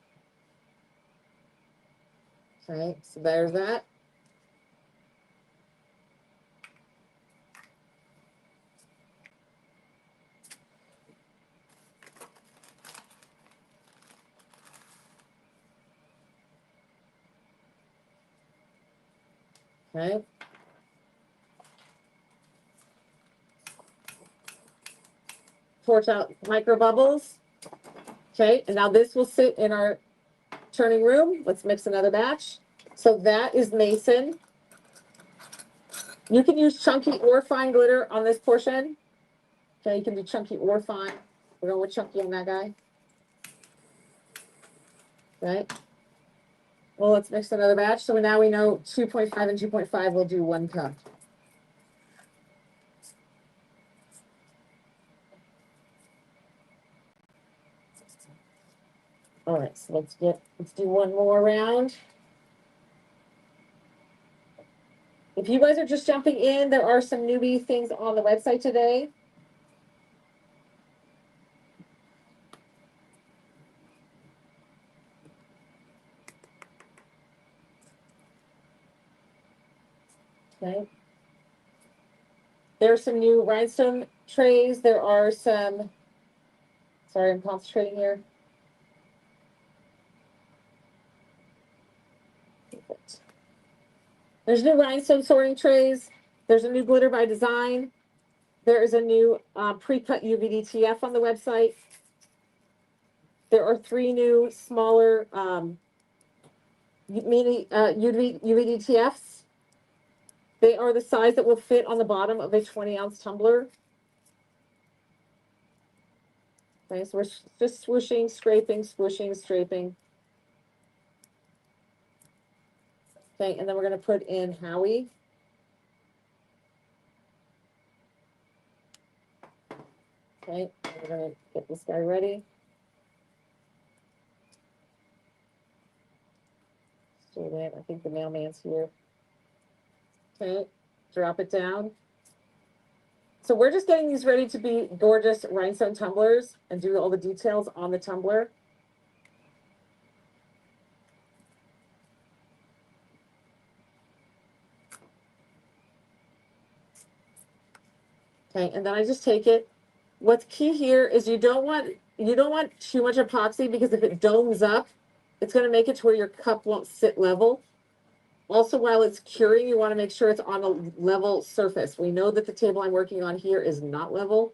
S2: Okay, so there's that. Okay. Torch out micro bubbles. Okay, and now this will sit in our turning room. Let's mix another batch. So that is Mason. You can use chunky or fine glitter on this portion. Okay, you can do chunky or fine. We're going with chunky on that guy. Okay. Well, let's mix another batch. So now we know 2.5 and 2.5 will do 1 cup. All right, so let's do one more round. If you guys are just jumping in, there are some newbie things on the website today. Okay. There are some new rhinestone trays. There are some, sorry, I'm concentrating here. There's new rhinestone sorting trays. There's a new glitter by design. There is a new pre-cut UVDTF on the website. There are 3 new smaller mini UVDTFs. They are the size that will fit on the bottom of a 20-ounce tumbler. Okay, so we're just swooshing, scraping, swooshing, scraping. Okay, and then we're going to put in Howie. Okay, we're going to get this guy ready. Straight in. I think the mailman's here. Okay, drop it down. So we're just getting these ready to be gorgeous rhinestone tumblers and do all the details on the tumbler. Okay, and then I just take it. What's key here is you don't want too much epoxy, because if it domes up, it's going to make it to where your cup won't sit level. Also, while it's curing, you want to make sure it's on a level surface. We know that the table I'm working on here is not level.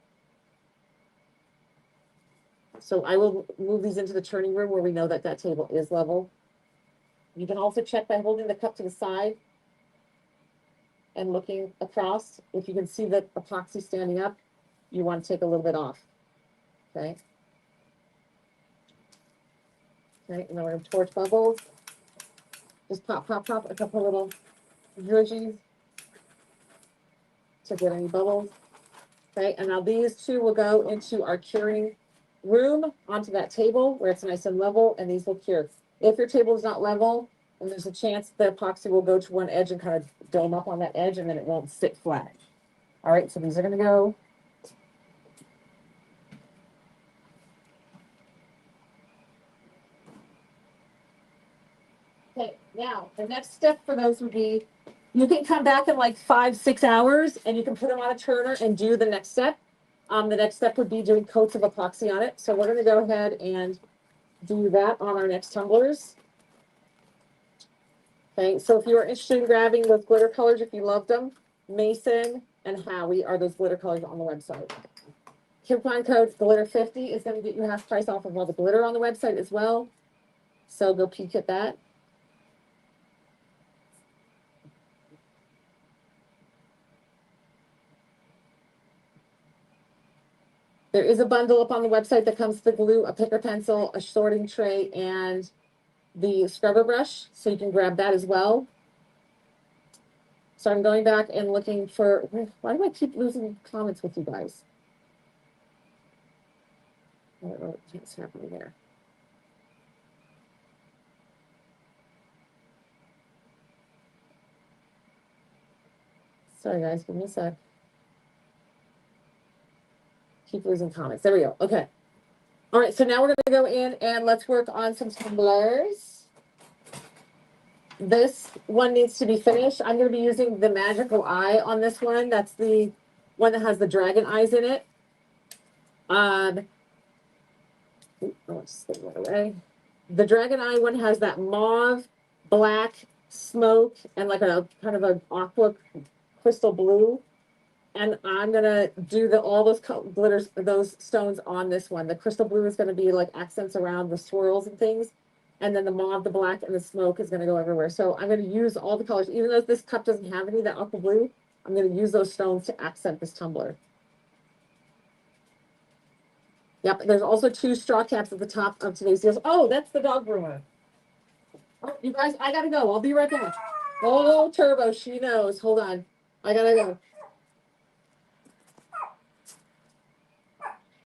S2: So I will move these into the turning room where we know that that table is level. You can also check by holding the cup to the side and looking across. If you can see the epoxy standing up, you want to take a little bit off. Okay. Okay, and then we're going to torch bubbles. Just pop, pop, pop a couple little dredges to get any bubbles. Okay, and now these two will go into our curing room onto that table where it's nice and level, and these will cure. If your table is not level, then there's a chance the epoxy will go to one edge and kind of dome up on that edge, and then it won't sit flat. All right, so these are going to go. Okay, now the next step for those would be, you can come back in like 5-6 hours and you can put them on a turner and do the next step. The next step would be doing coats of epoxy on it. So we're going to go ahead and do that on our next tumblers. Okay, so if you are interested in grabbing those glitter colors, if you loved them, Mason and Howie are those glitter colors on the website. Coupon code glitter50 is going to get you half price off of all the glitter on the website as well. So go peek at that. There is a bundle up on the website that comes with the glue, a picker pencil, a sorting tray, and the scrubber brush. So you can grab that as well. So I'm going back and looking for, why do I keep losing comments with you guys? I don't know what's happening there. Sorry guys, give me a sec. Keep losing comments. There we go. Okay. All right, so now we're going to go in and let's work on some tumblers. This one needs to be finished. I'm going to be using the magical eye on this one. That's the one that has the dragon eyes in it. Oh, just get that away. The dragon eye one has that mauve, black, smoke, and like a kind of an aqua crystal blue. And I'm gonna do all those glitters, those stones on this one. The crystal blue is gonna be like accents around the swirls and things. And then the mauve, the black, and the smoke is gonna go everywhere. So I'm gonna use all the colors, even though this cup doesn't have any, that aqua blue, I'm gonna use those stones to accent this tumbler. Yep, there's also 2 straw caps at the top of today's deals. Oh, that's the dog groomer. Oh, you guys, I gotta go. I'll be right back. Oh, Turbo, she knows. Hold on. I gotta go.